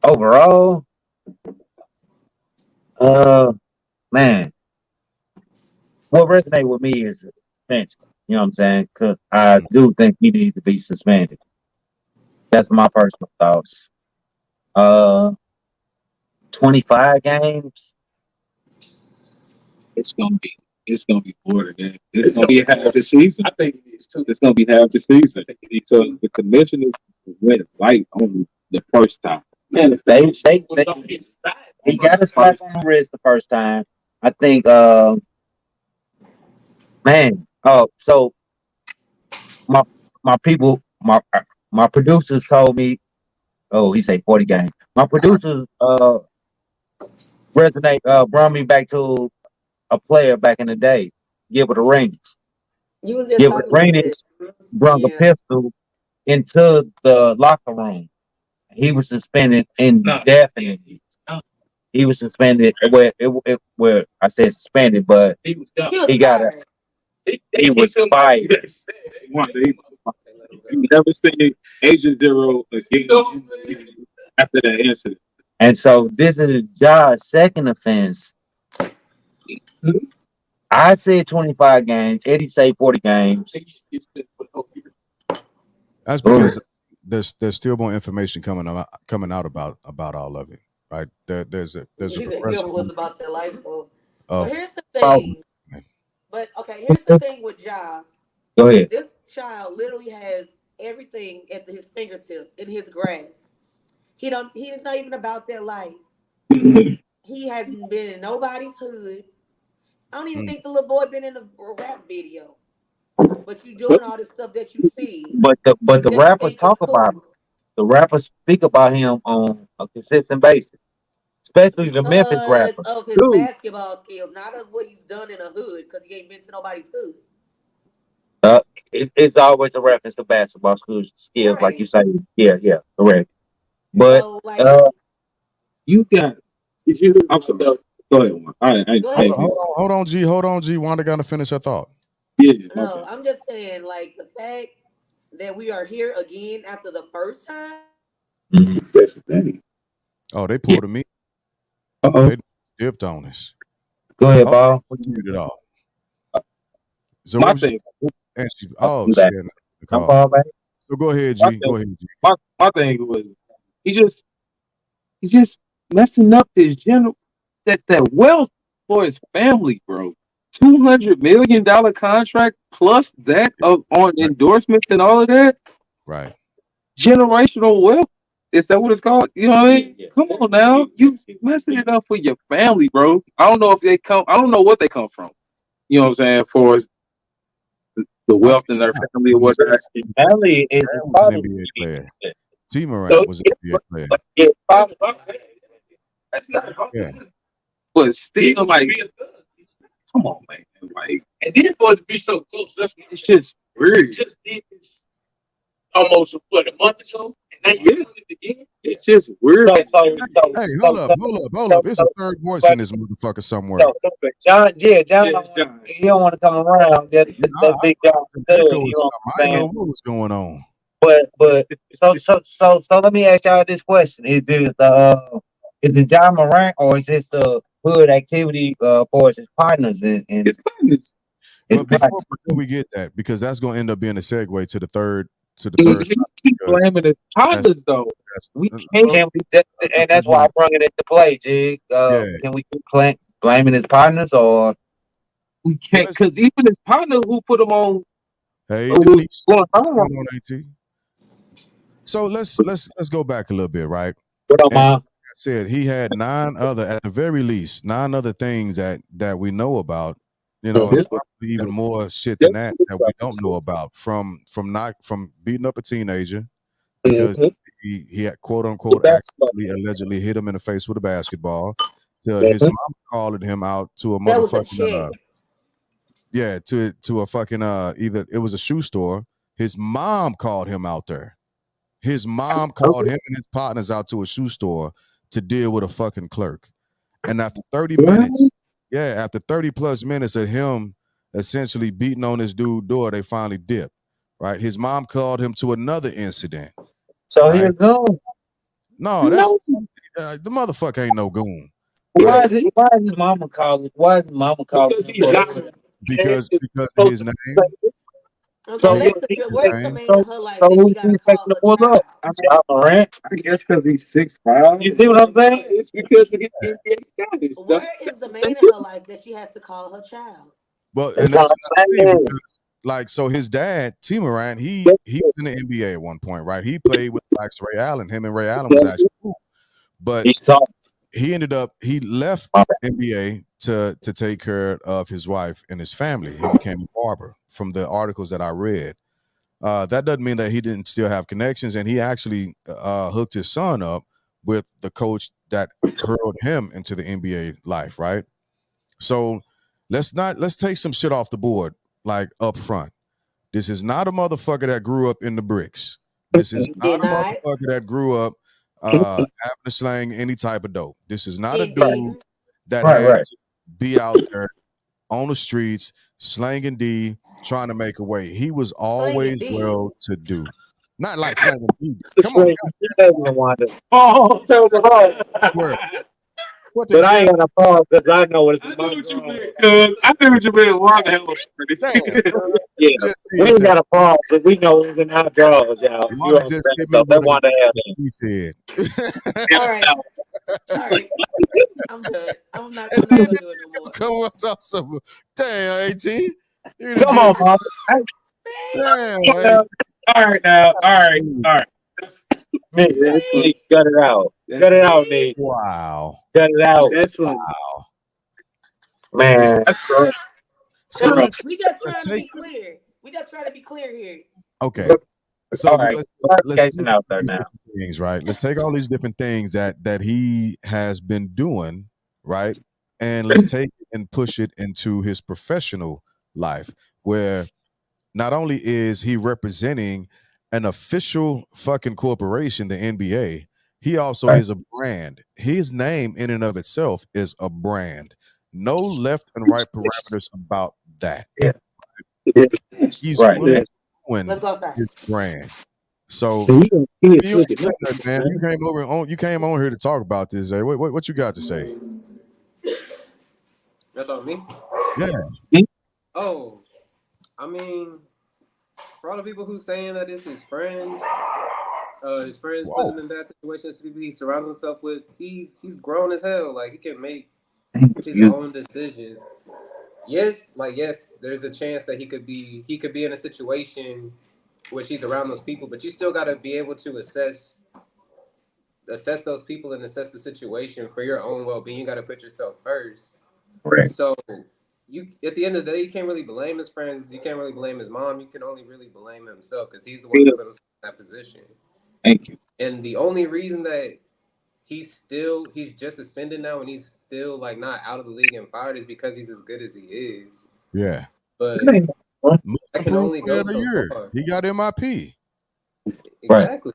overall, man, what resonates with me is suspension. You know what I'm saying? Because I do think he needs to be suspended. That's my personal thoughts. 25 games. It's gonna be more than that. It's gonna be half the season. I think it is too. It's gonna be half the season because the commissioner went light on the first time. Man, if they he got a slap on the wrist the first time. I think, man. Oh, so my people, my producers told me. Oh, he said 40 games. My producers brought me back to a player back in the day, Gilbert Arenas. you was just Gilbert talking Arenas about that. brought a pistol into the locker room. He was suspended indefinitely. He was suspended where I said suspended, but he was fired. You never seen Agent Zero again after that incident. And so this is Ja's second offense. I said 25 games. Eddie say 40 games. That's because there's still more information coming out about all of it, right? There's a He said Gilbert was about their life. But of here's the thing. But okay, here's the thing with Ja. Go ahead. This child literally has everything at his fingertips in his grasp. He's not even about that life. He hasn't been in nobody's hood. I don't even Mm. think the little boy been in a rap video. But you doing all this stuff that you see But the that you rappers think is talk about him. cool The rappers speak about him on a consistent basis, especially the Memphis because rappers. of his Dude, basketball skills, not of what he's done in a hood, because he ain't been to nobody's hood. Uh, it's always a reference to basketball skills, like you Right. say. Yeah, yeah, correct. But So uh, like, you got. Did you? I'm sorry. Go ahead, Omar. go I Hold, ahead. hold on, hold on, G. Hold on, G. Wanda got to finish her thought. yeah, my No, bad. I'm just saying, like the fact that we are here again after the first time. mhm. That's the thing. Oh, they Yeah. pulled a me. Uh-oh. They dipped on us. Go ahead, Oh, Bob. muted it off. So what My was you? thing. And she, Oh, oh you back. shit, the I'm call. Bob back. So go ahead, My G. thing. Go ahead, G. My thing was he just he's just messing up his general that wealth for his family, bro. $200 million contract plus that of on Right, endorsements and all of that. right. Generational wealth. Is that what it's called? You know what I mean? Yeah. Come on now. You messing it up for your family, bro. I don't know if they come I don't know what they come from. You know what I'm saying? For the I wealth think in their family or his whatnot. Family is dad was an probably NBA player. T. so. Morant was an NBA player. Yeah, probably. Yeah. But still like come on, man. Like and then for it to be so close, it's just weird. Just did this almost what a month ago, and then it again. It's just weird. Hey, hold up, hold up, hold up. It's a third voice in But this motherfucker somewhere. so, John, yeah, John, Yes, John. he don't want to come around. Yeah, That big John the stud, echo you and know what stuff. I'm I didn't know saying? what was going on. But so let me ask y'all this question: is it John Morant or is this hood activity for his partners and It's business. his But before partners? we get that, because that's going to end up being a segue to the He third topic. keep Because blaming his that's partners though. We can't. Can we? And that's why I'm bringing it to play, Jig. yeah. Can we keep blaming his partners or? We Well, can't because even his partner who put him on hey, was Denise, going what's hard. going on, AT? So let's go back a little bit, right? What up, And Ma? like I said, he had at the very least, 9 other things that we know about, So and this was probably even more shit than this that we don't know about from beating up a teenager because Mhm. he had quote The unquote basketball. allegedly hit him in the face with a basketball. To his mom calling him out to a That was a motherfucking check. yeah, to a fucking either it was a shoe store. His mom called him out there. His mom called him and his partners out to a shoe store to deal with a fucking clerk. And after 30 What? minutes, yeah, after 30 plus minutes of him essentially beating on this dude's door, they finally dipped. Right. His mom called him to another incident. So Right. here go. No, that's No, the motherfucker ain't no goon. Why Right. is it? Why is his mama calling? Why is his mama calling? because he's not. Because of his name. Okay, So His, yeah, let's. his Where's the name. man in her life so that she who got you to expecting call to her pull up? child? John Morant. I guess because he's 6'5". You see what I'm saying? It's because of his NBA status. Where is the man in her life that she has to call her child? Well, That's and what that's I'm another thing saying. because, like, so his dad, T. Morant, he was in the NBA at one point, right? He played with the likes of Ray Allen. Him and Ray Allen was actually cool, but He's talking. he left My bad. NBA to take care of his wife and his family. He became a barber. From the articles that I read, that doesn't mean that he didn't still have connections, and he actually hooked his son up with the coach that hurled him into the NBA life, right? So let's take some shit off the board, like up front. This is not a motherfucker that grew up in the bricks. This is not Did a not. motherfucker that grew up having to slang any type of dope. This is not a It dude didn't. that Right, had right. to be out there on the streets slanging D, trying to make a way. He was Slanging always D. well to do. Not like slanging D. The Come on, sling. You know you want it. Oh, tell the where? whole. What the But I hell? ain't gonna pause because I know what it's I about. knew what you meant, cuz. I knew what you meant. Why the hell was Damn, Yeah, you just we did ain't that. got a pause because we know it's in our jaws, y'all. You Wanda know what I'm just saying? hit me So that with a one to have she said. All right. All right, I'm done. I'm not gonna do it no more. Come up to some damn 18. You done Come on, did mama. See, damn. All right now. All right. Man, see, cut it out. Cut it out, see. Nate. Wow. Cut it out. That's funny. Wow. Listen, Man. That's gross. so We just let's trying to take be clear. We just trying to be clear here. okay. So All right. let's take Clarification out there these now. different things, right? Let's take all these different things that he has been doing, right? And let's take it and push it into his professional life, where not only is he representing an official fucking corporation, the NBA, he also Right. is a brand. His name in and of itself is a brand. No left and right parameters about that. Yeah. He's Right. really Let's doing go outside. his brand. So He ain't you ain't taking said nothing, nothing, man. man. You came on here to talk about this. Eh? What you got to say? That's on me. Yeah. Oh, I mean, for all the people who saying that it's his friends put Whoa. him in bad situations, people he surrounds himself with, he's grown as hell. Like he can make his own decisions. Yes, there's a chance that he could be in a situation which he's around those people, but you still got to be able to assess those people and assess the situation for your own well-being. You got to put yourself first. Correct. So you, at the end of the day, you can't really blame his friends. You can't really blame his mom. You can only really blame himself because he's the one who put himself in that position. Thank you. And the only reason that he's just suspended now and he's still like not out of the league and fired is because he's as good as he is. Yeah. But Most I can improved only player go of the so year. far. He got MIP. Exactly.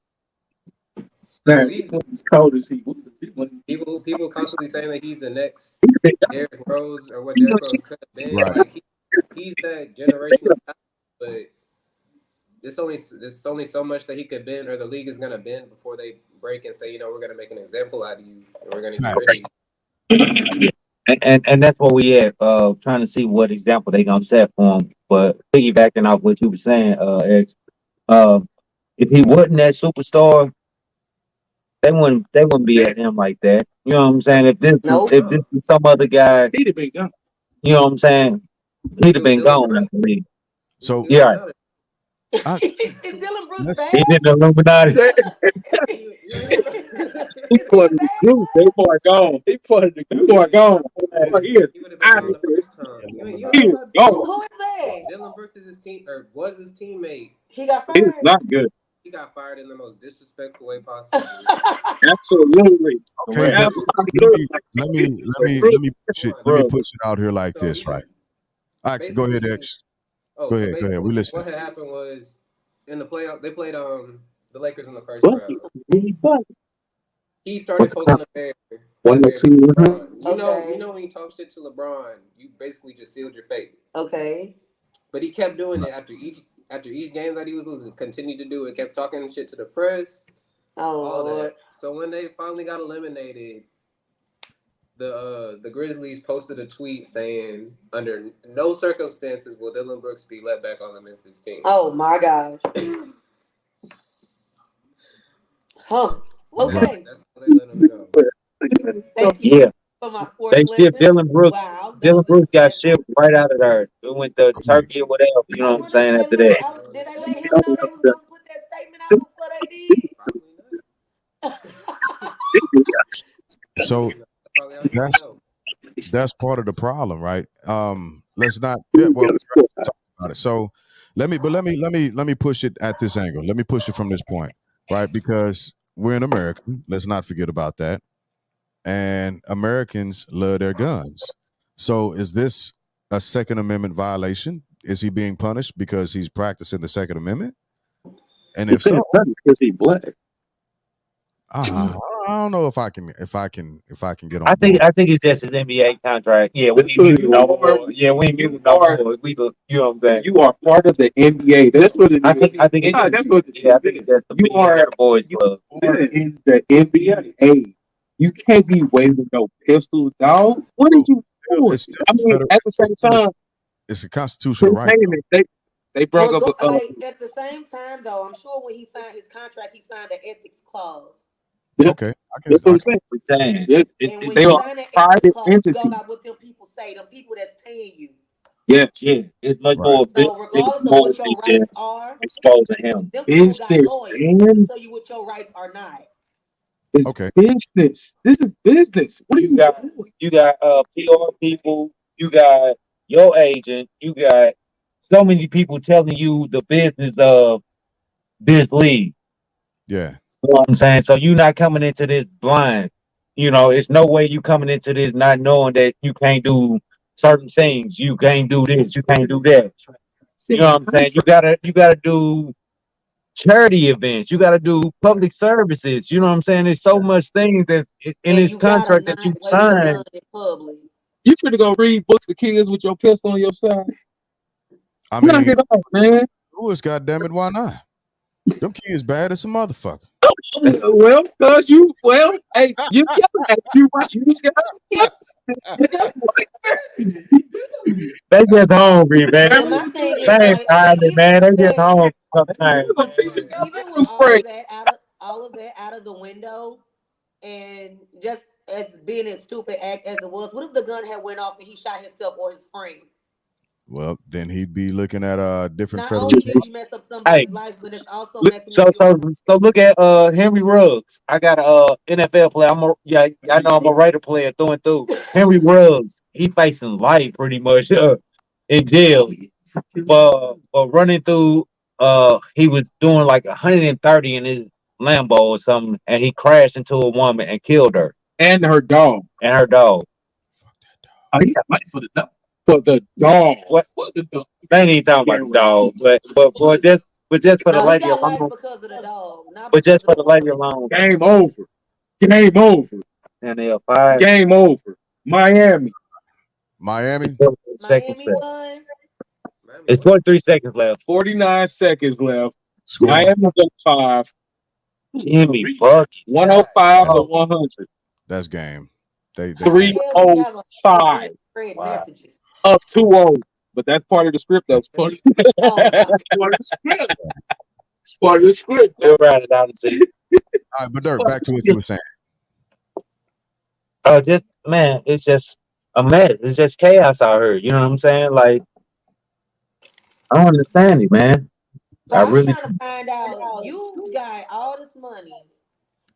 Man, So he's, as cold as he was. people constantly saying that he's the next He been down. Derrick Rose or what Derrick Rose could have been. Right. Like he's that generational talent, but there's only so much that he could bend or the league is gonna bend before they break and say, we're gonna make an example out of you and we're gonna get rid of you. And that's what we at, trying to see what example they gonna set for him. But piggybacking off what you were saying, X, if he wasn't that superstar, they wouldn't be at him like that. You know what I'm saying? Nope. If this was some other guy, He'd have been gone. you know what I'm saying, he'd have It was been Dylan gone. Brooks. I believe. So He was Yeah. about it. Is Dylan Brooks let's- He bad? did the Illuminati. He part of the group. They boy gone. He part of the group. Boy gone. He is He would have been out gone of the here. first time. You He know is about gone. Who is that? Dylan Brooks is his team or was his teammate. He got He is fired. not good. He got fired in the most disrespectful way possible. Absolutely. okay, but Absolutely. let me push it out here like So, this, right? X, go ahead, X. Oh, Go so ahead. basically We listening. what had happened was in the playoff, they played the Lakers in the first round. He started poking the bear. One or two. LeBron. Okay. You know when you talk shit to LeBron, you basically just sealed your fate. Okay. But he kept doing it after each game that he was losing. Continued to do it. Kept talking shit to the press. Oh All Lord. that. So when they finally got eliminated, the Grizzlies posted a tweet saying, "Under no circumstances will Dylan Brooks be let back on the Memphis team." Oh my gosh. Huh. Okay. That's how they let him go. Thank you Yeah. for my sports They shipped lesson. Dylan Brooks. Wow. That Dylan was Brooks got disrespectful. shipped right out of there. It went to Turkey or whatever. You know I what I'm wonder saying? After that, did they let him know they was gonna put that statement out before they did? Probably not. So Probably how they that's know. that's part of the problem, right? Let's not. Yeah, well, talk about it. So let me push it at this angle. Let me push it from this point, right? Because we're in America. Let's not forget about that. And Americans love their guns. So is this a Second Amendment violation? Is he being punished because he's practicing the Second Amendment? And if so, because he black. I don't know if I can get on I board. think it's just an NBA contract. Yeah, we That's ain't what muting you no are. more. Yeah, we ain't You muting no are. more. You know what I'm saying? You are part of the NBA. That's what it is. I think it's that's what it is. yeah, I think it's just the You are boys club. are in the NBA. Hey, you can't be waving no pistols, dog. What did you do? It's still I mean, federal- at the same time, it's a constitutional quit right. saying it. They brought up Like at the same time though, I'm sure when he signed his contract, he signed an ethics clause. Yeah, Okay, I can. that's what I I'm can. saying. We're saying. And when They you are sign that extra private clause, you go entity. by what them people say, the people that's paying you. Yes, Yeah, it's much Right. more big, So big regardless of more what than your rights just are, exposing him. them people got business, lawyers to man. tell you what your rights are not. It's Okay. business. This is business. What are You you got doing? you got PR people, you got your agent, you got so many people telling you the business of this league. Yeah. You know what I'm saying? So you're not coming into this blind. It's no way you coming into this not knowing that you can't do certain things. You can't do this, you can't do that. You know what I'm saying? You gotta do charity events. You gotta do public services. You know what I'm saying? There's so much things that's in And this you gotta contract that you not wave a sign. gun in public. You finna go read books for kids with your pistol on your side? I Knock mean, it off, man. Lewis, goddamn it, why not? Them kids bad as a motherfucker. Well, cause hey, you yelling at you, but you just got yes. They just hungry, man. And my thing They is ain't like, tired, even man. with They just that, hungry sometimes. even with Spray. all of that out of the window, and just as being as stupid act as it was, what if the gun had went off and he shot himself or his friend? Well, then he'd be looking at different Not federal only did charges. you mess up Hey, somebody's life, but it's also look, messing up so your so so look at Henry Ruggs. I got a NFL player. I know I'm a Raider player through and through. Henry Ruggs, he facing life pretty much in jail for running through. He was doing like 130 in his Lambo or something, and he crashed into a woman and killed her And her dog. and her dog. Oh, he got money for the dog. For the dog. What? For the dog. They ain't even talking about the dog, but just for the No, he lady got life alone, because of the dog, not but because just of for the the lady woman. alone, Game over. Game over. and they'll five. Game over. Miami. Miami, Seconds Miami left. won. Miami It's won. 23 seconds left. 49 seconds left. score. Miami's up 5. Jimmy Bucket. 105 That, to Oh, 100. that's game. They How the game. hell he have 305. 100 read wow. messages? Up 2-0. But that's part of the script. That's part of, Oh, that's part of the script. It's part of the script. We'll round it out and see. All right, but Dirk, back to what you were saying. Just man, it's just a mess. It's just chaos out here. You know what I'm saying? Like, I don't understand it, man. so I I'm really. trying to find out. You got all this money.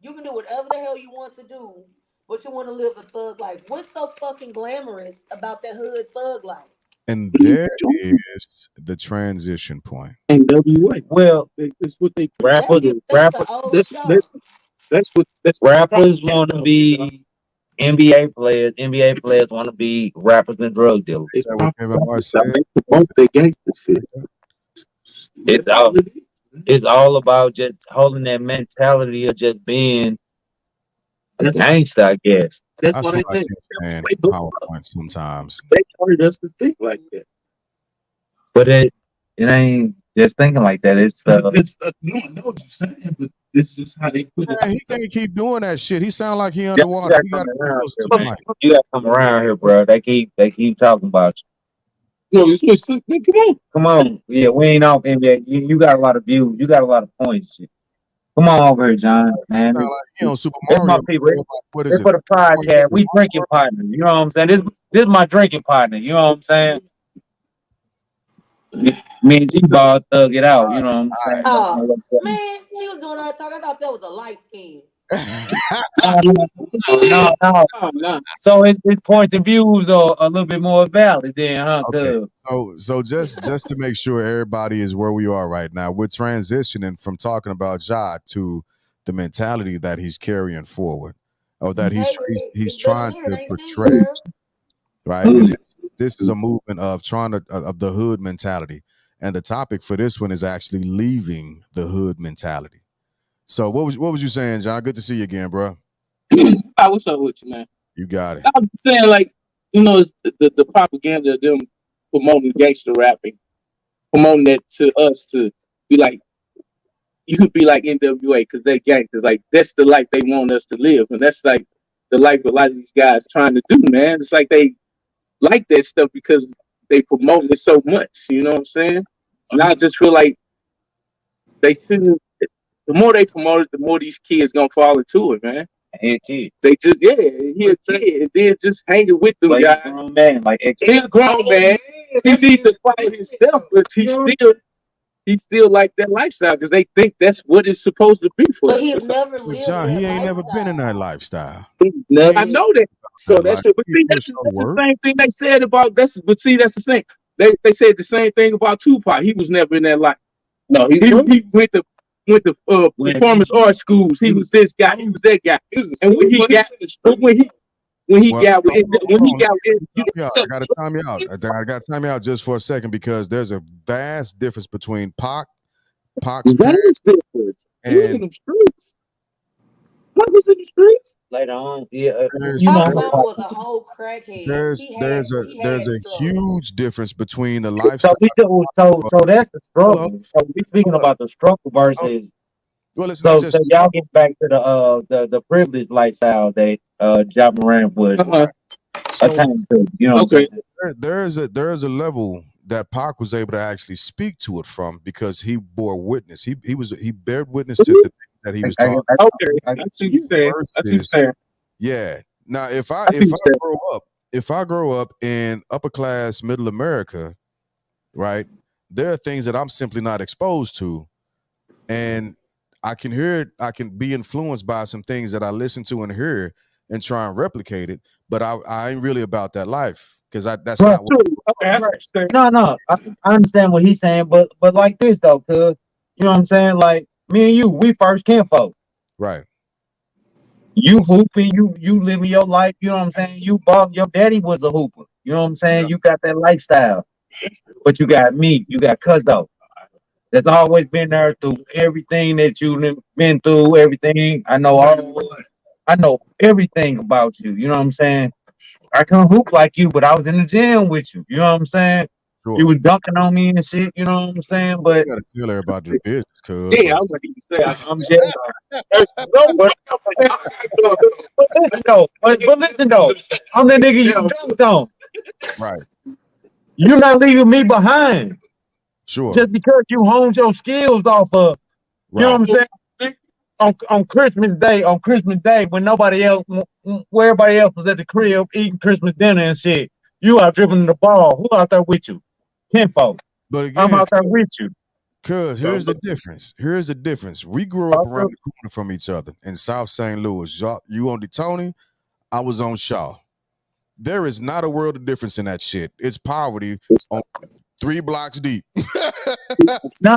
You can do whatever the hell you want to do, but you want to live the thug life. What's so fucking glamorous about that hood thug life? And there is the transition point. NWA. Well, That's what they rappers, That's the old that's show. that's that's what that's rappers want to be NBA players. NBA players want to be rappers and drug dealers. Is it's that what Kevin Hart propaganda. said? They promote their gangster shit. It's all. It's all about just holding that mentality of just being a That's, gangster, I guess. that's That's what what I I think. can't stand They built up. PowerPoint sometimes. They started us to think like that. But it ain't just thinking like that. It's No, I know what you're saying, but this is how they put it Man, he out there. can't keep doing that shit. He sound like he you underwater. gotta He come got to be around close here, to the man. mic. You gotta come around here, bro. They keep talking about you. No, it's what's man, come on. Come on, yeah, we ain't off NBA. You got a lot of views. You got a lot of points. Come on over here, John. He Man, sound like he on Super it's my Mario. people. Bros. Like, what is It's it? for the 20 podcast. years We drinking old? partner. You know what I'm saying? This is my drinking partner. You know what I'm saying? Me and G-Ball thug it out. You know what I'm saying? Oh man, he was doing all that talk. I thought that was a light skin. No. Oh, no. So his points and views are a little bit more valid then, huh? Okay, Cause so just to make sure everybody is where we are right now, we're transitioning from talking about Ja to the mentality that he's carrying forward, or that Hey, he's it's better trying here. to They ain't seen you, portray, girl. right? And this is a movement of trying to of the hood mentality, and the topic for this one is actually leaving the hood mentality. So what was you saying, John? Good to see you again, bro. I was up with you, man. You got it. I was saying, like, it's the propaganda of them promoting gangster rapping, promoting that to us to be like, you could be like NWA because they gangsters. Like, that's the life they want us to live. And that's like the life a lot of these guys trying to do, man. It's like they like that stuff because they promote it so much. You know what I'm saying? And I just feel like they shouldn't. the more they promote it, the more these kids gonna fall into it, man. He a kid. They just he a kid, and then just hanging with them Like guys. a grown man, like He's a grown man. He needs to fight himself, but he still like that lifestyle because they think that's what it's supposed to be for But them. he's never But lived John, that he ain't never been in lifestyle. that lifestyle. I know that. So That that's life. it. But He see, pushed that's hard the work. same thing they said about that's. But see, that's the same. They said the same thing about Tupac. He was never in that life. No, he went to performance art schools. He was this guy. He was that guy. And when he got when he Well, got hold on, when hold he on. got I gotta time you out. I gotta time you out just for a second because there's a vast difference between Pac's parents, that's different. He was in and the streets. What was in the streets? later on. Yeah, there's you know Pop how mama Pac. was a whole crackhead. there's there's a He there's had a struggles. huge difference between the So lifestyle. we do, so that's the Hold up, struggle. So we speaking hold up. about the struggle Oh, versus well, it's not just so y'all get back to the privileged lifestyle that John Morant would Uh-huh. so attain to. You know what I'm Okay. saying? there is a level that Pac was able to actually speak to it from because he bore witness. He bared witness to the things that he was talking Okay. I see you saying. I see you versus saying. yeah. Now I see you saying. if I grow up in upper class middle America, right, there are things that I'm simply not exposed to. And I can hear it, I can be influenced by some things that I listen to and hear and try and replicate it, but I ain't really about that life because that's Right. not what Okay. I see what you're saying. No. I understand what he's saying, but like this though, cause you know what I'm saying. Like me and you, we first kinfolk. right. You hooping, you living your life. You know what I'm saying. You bought your daddy was a hooper. You know what I'm saying. Yeah. You got that lifestyle, but you got me. You got Cuzzo. That's always been there through everything that you've been through. Everything I know. I know everything about you. You know what I'm saying. I can't hoop like you, but I was in the gym with you. You know what I'm saying? You Sure. was dunking on me and shit. You know what I'm saying? You But gotta tell everybody the business, cuz, Yeah, I but was going to say. I'm just. No, but listen though. But listen though. I'm the nigga you dunked on. right. You're not leaving me behind Sure. just because you honed your skills off of. You know Right. what I'm saying? On Christmas Day, when nobody else, where everybody else was at the crib eating Christmas dinner and shit, you out dribbling the ball. Who out there with you? Kinfolk. But I'm again, out there with you. cuz here's the difference. Here's the difference. We grew up around the corner from each other in South St. Louis. You on Tony, I was on Shaw. There is not a world of difference in that shit. It's poverty on 3 blocks deep. No.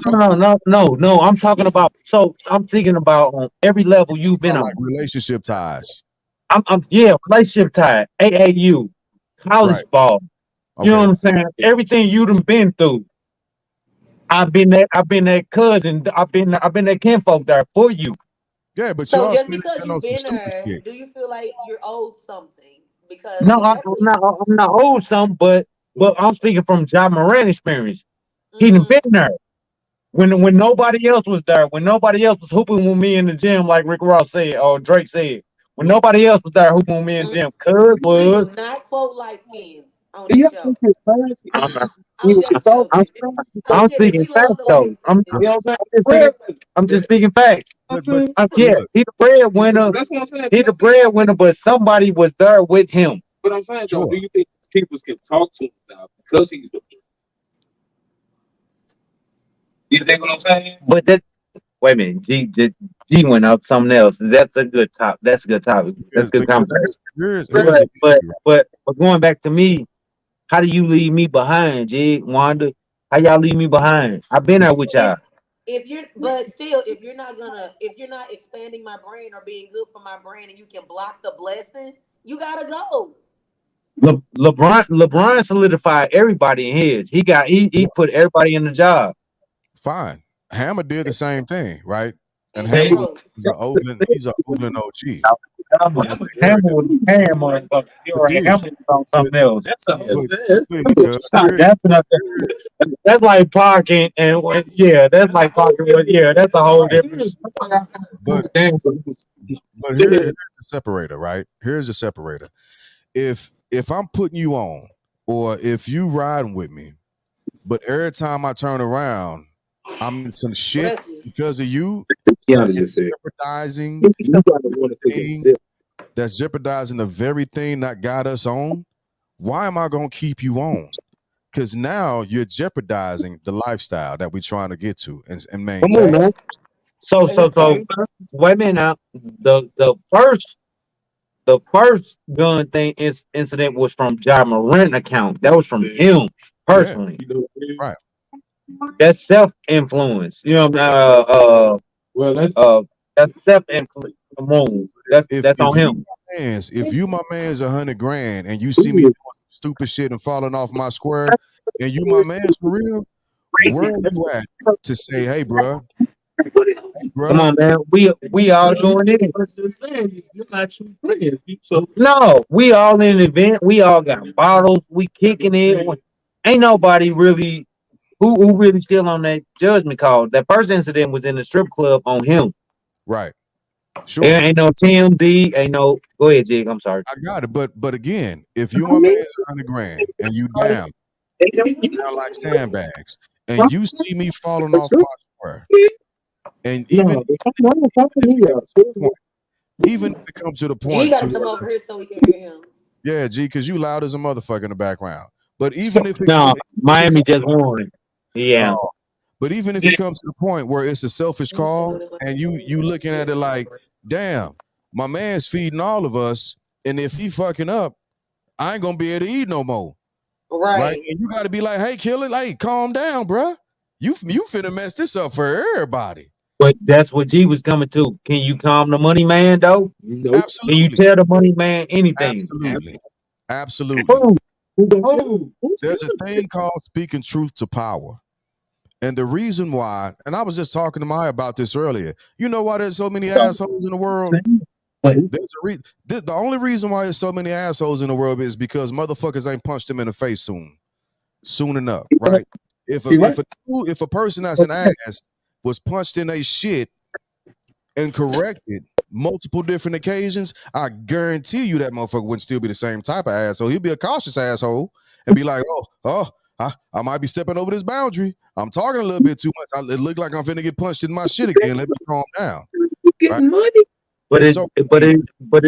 I'm talking about. So I'm thinking about on every level you've been Like on. relationship ties. I'm yeah, relationship tie, AAU, college Right. ball. You know Okay. what I'm saying? Everything you done been through. I've been that cousin. I've been that kinfolk there for you. Yeah, but you So also just ain't because done on you've some been stupid there, shit. do you feel like you're owed something? Because No, if that's what I'm not old some, but I'm speaking from John Moran experience. He done mm-hmm. been there when nobody else was there, when nobody else was hooping with me in the gym, like Rick Ross said or Drake said. When nobody else was there hooping with me in the gym, Cuz We do was. not quote light skins on this Yeah, show. it's just crazy. I'm just I'm, joking. I'm I'm kidding. speaking We love facts the though. light skins You know what I'm I'm just speaking facts. But Yeah, look, he the breadwinner. That's what I'm saying. He the breadwinner, but somebody was there with him. But I'm saying, though, sure. do you think people can talk to him now because he's the. You think what I'm saying? But that wait a minute, G went up something else. That's a good top. That's a good topic. That's a good Because conversation. here's the issue. But going back to me, how do you leave me behind, Jig, Wanda? How y'all leave me behind? I've been there with y'all. if you're but still if you're not expanding my brain or being good for my brain and you can block the blessing, you gotta go. LeBron solidified everybody in his. He put everybody in the job. Fine. Hammer did the same thing, right? And And Hammer Hero. he's an Oakland OG. Hammer was a hammer, but you But already D, Hammer was on but, something else. but clearly, cuz, That's another. That's like parking and yeah, that's like parking. Yeah, that's a whole right. different. But here's the separator, right? Here's the separator. If I'm putting you on, or if you riding with me, but every time I turn around, I'm in some shit Bless you. because of you, Kiana just said. jeopardizing You gotta want to take thing it. that's jeopardizing the very thing that got us on. Why am I gonna keep you on? Because now you're jeopardizing the lifestyle that we're trying to get to and Come on, maintain. man. So, wait a minute now. The first gun thing incident was from Morant account. That was from him Yeah, personally. right. That's self influence. Well, That's self influence. Come on, that's If on him. if you my man's 100 grand and you see me doing stupid shit and falling off my square, and you my man's for real, where are you at to say, hey, bruh, Come bruh, on, man. We all doing it. I'm just saying, you're not true friends. So No, we all in an event. We all got bottles. We kicking it. Ain't nobody really who really still on that judgment call. That first incident was in the strip club on him. right, There sure, ain't no TMZ. Ain't no. Go ahead, Jig. I'm sorry. I got it. But again, if you my man's 100 grand and you down like sandbags, and you see me falling off my square, and even if it comes to the He point gotta to come where, over here so we can hear him. yeah, G, because you loud as a motherfucker in the background. But even if it, No, if it Miami comes, just won. Yeah. oh, but even if it comes to the point where it's a selfish You say call, what it was. and you looking at it like, damn, my man's feeding all of us, and if he fucking up, I ain't gonna be able to eat no more, right? Right. And you got to be like, hey, kill it, like, calm down, bruh. You finna mess this up for everybody. But that's what G was coming to. Can you calm the money man though? nope. Can you Absolutely, tell the money man anything? absolutely, absolutely. Who? There's a thing called speaking truth to power. And the reason why, and I was just talking to Maya about this earlier. You know why there's so many assholes in the world? There's the only reason why there's so many assholes in the world is because motherfuckers ain't punched them in the face soon enough, right? If a person that's an ass was punched in a shit and corrected multiple different occasions, I guarantee you that motherfucker wouldn't still be the same type of asshole. He'd be a cautious asshole and be like, I might be stepping over this boundary. I'm talking a little bit too much. It look like I'm finna get punched in my shit again. Let me calm down. Right? Getting money. But It's it, okay. but it,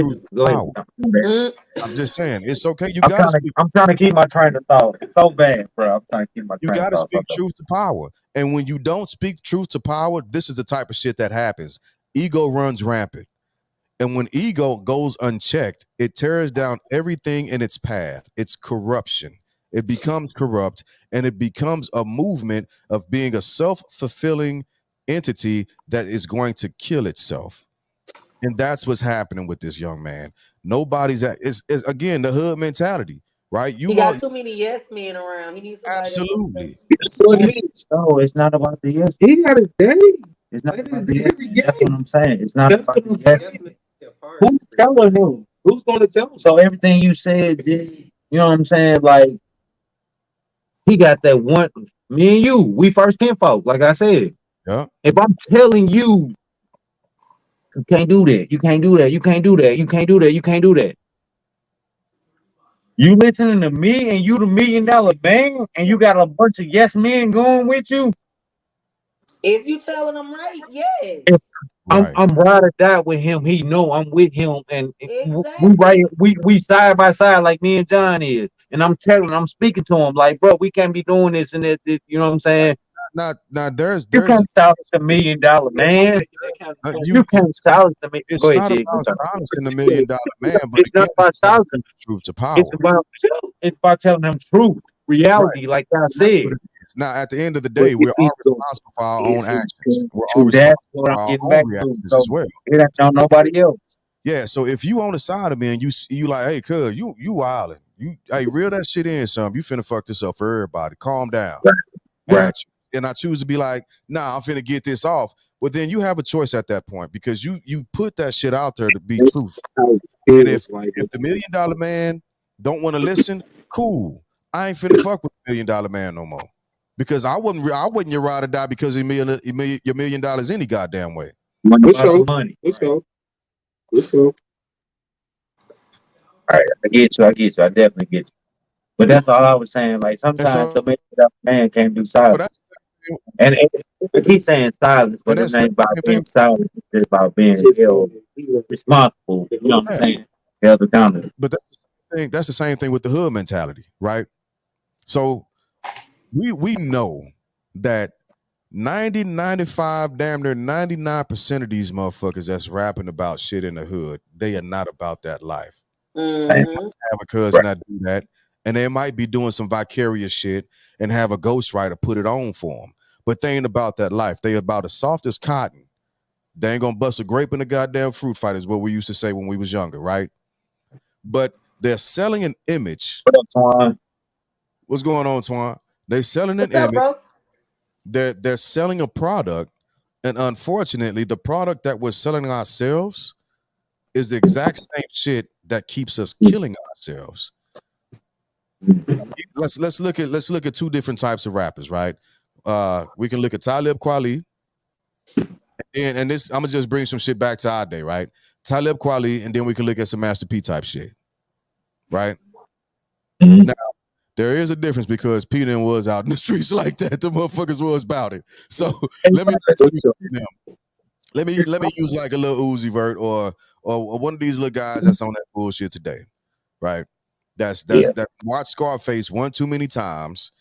Truth to go ahead. power. Mm. I'm just saying, it's okay. You gotta speak. I'm trying to keep my train of thought. It's so bad, bro. I'm trying to keep my You train of gotta thought. speak truth to power. And when you don't speak truth to power, this is the type of shit that happens. Ego runs rampant. And when ego goes unchecked, it tears down everything in its path. It's corruption. It becomes corrupt and it becomes a movement of being a self-fulfilling entity that is going to kill itself. And that's what's happening with this young man. Nobody's at it's again the hood mentality, right? He got too many yes men around. He needs somebody that's gonna say. Absolutely. That's what it is. No, it's not about the yes. He got a day. It's not That about is the yes. every That's game. what I'm saying. It's not That's about what the I'm yes. saying. Yes, man. A part Who's for you. telling him? Who's going to tell him? So everything you said, G, you know what I'm saying? Like he got that one. Me and you, we first kinfolk. Like I said, Yeah. if I'm telling you, you can't do that. You can't do that. You can't do that. You can't do that. You can't do that. You listening to me and you the $1 million man, and you got a bunch of yes men going with you. If you telling them right, yes. If Right. I'm ride or die with him, he know I'm with him, and we right, Exactly. we side by side like me and John is. And I'm speaking to him like, bro, we can't be doing this and that. You know what I'm saying? Now You there's can't silence the $1 million man. you You can't silence the man. Go it's ahead, not Jig. I'm about sorry. silencing the $1 million man, but It's again, not about it's about silencing. truth to It's power. about telling them truth, Right. reality, like I That's what said. it is. Now, at the end of the But day, you we're see, all responsible for our own actions. We're all true. responsible That's what for I'm our getting own back to. reactions So as well. it ain't on nobody else. Yeah. So if you on the side of me and you like, hey, cuz, you wildin'. You hey, reel that shit in, some. You finna fuck this up for everybody. Calm down. And Right. I choose to be like, nah, I'm finna get this off. Well, then you have a choice at that point because you put that shit out there to be It's truth. how it And feels like. if the $1 million man don't want to listen, cool. I ain't finna fuck with the $1 million man no more. Because I wouldn't your ride or die because your $1 million any goddamn way. Money Let's about the go. money. Let's go. Let's go. All right, I get you. I get you. I definitely get you. But that's all I was saying. Like And sometimes the so $1 million man can't do but silence. that's And I keep saying silence, and but it that's ain't about the same being thing. silent. It's just about being held responsible. You know what I'm Yeah, saying? Held accountable. but that's the thing. That's the same thing with the hood mentality, right? So we know that 90, 95, damn near 99% of these motherfuckers that's rapping about shit in the hood, they are not about that life. Mm-hmm. Have a cousin that do that, and they might be doing some vicarious shit and have a ghostwriter put it on for them. But they ain't about that life. They about as soft as cotton. They ain't gonna bust a grape in the goddamn fruit fight, is what we used to say when we was younger, right? But they're selling an image. What up, Twan? What's going on, Twan? They're selling an What's up, image. bro? They're selling a product, and unfortunately, the product that we're selling ourselves is the exact same shit that keeps us killing ourselves. Let's look at two different types of rappers, right? We can look at Talib Kweli, and this I'm gonna just bring some shit back to our day, right? Talib Kweli, and then we can look at some Master P type shit, right? Mhm. Now there is a difference because P then was out in the streets like that. The motherfuckers was about it. So let me not use them. Let me use like a little Uzi Vert or one of these little guys that's on that bullshit today, right? Yeah. That watched Scarface one too many times,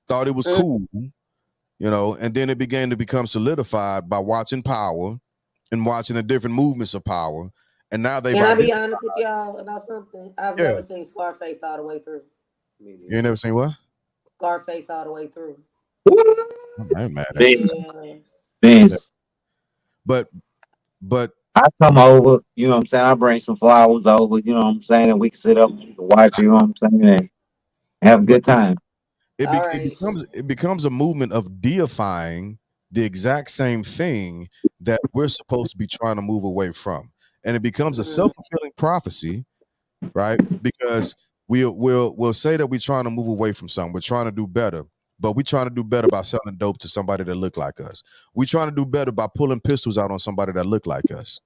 thought it was Mm. cool, and then it began to become solidified by watching Power and watching the different movements of Power, and now they've Can I be identified. honest with y'all about something? I've Yeah, never seen Scarface all the way through. Me you ain't neither. never seen what? Scarface all the way through. I ain't mad at you, Vince, Yeah. yeah. Vince, but but I come over, you know what I'm saying? I bring some flowers over, you know what I'm saying? And we can sit up and watch, you know what I'm saying? And have a but good time. All it right. becomes a movement of deifying the exact same thing that we're supposed to be trying to move away from, and it becomes a Mm-hmm. self-fulfilling prophecy, right? Because we'll say that we're trying to move away from something, we're trying to do better, but we're trying to do better by selling dope to somebody that look like us. We're trying to do better by pulling pistols out on somebody that look like us,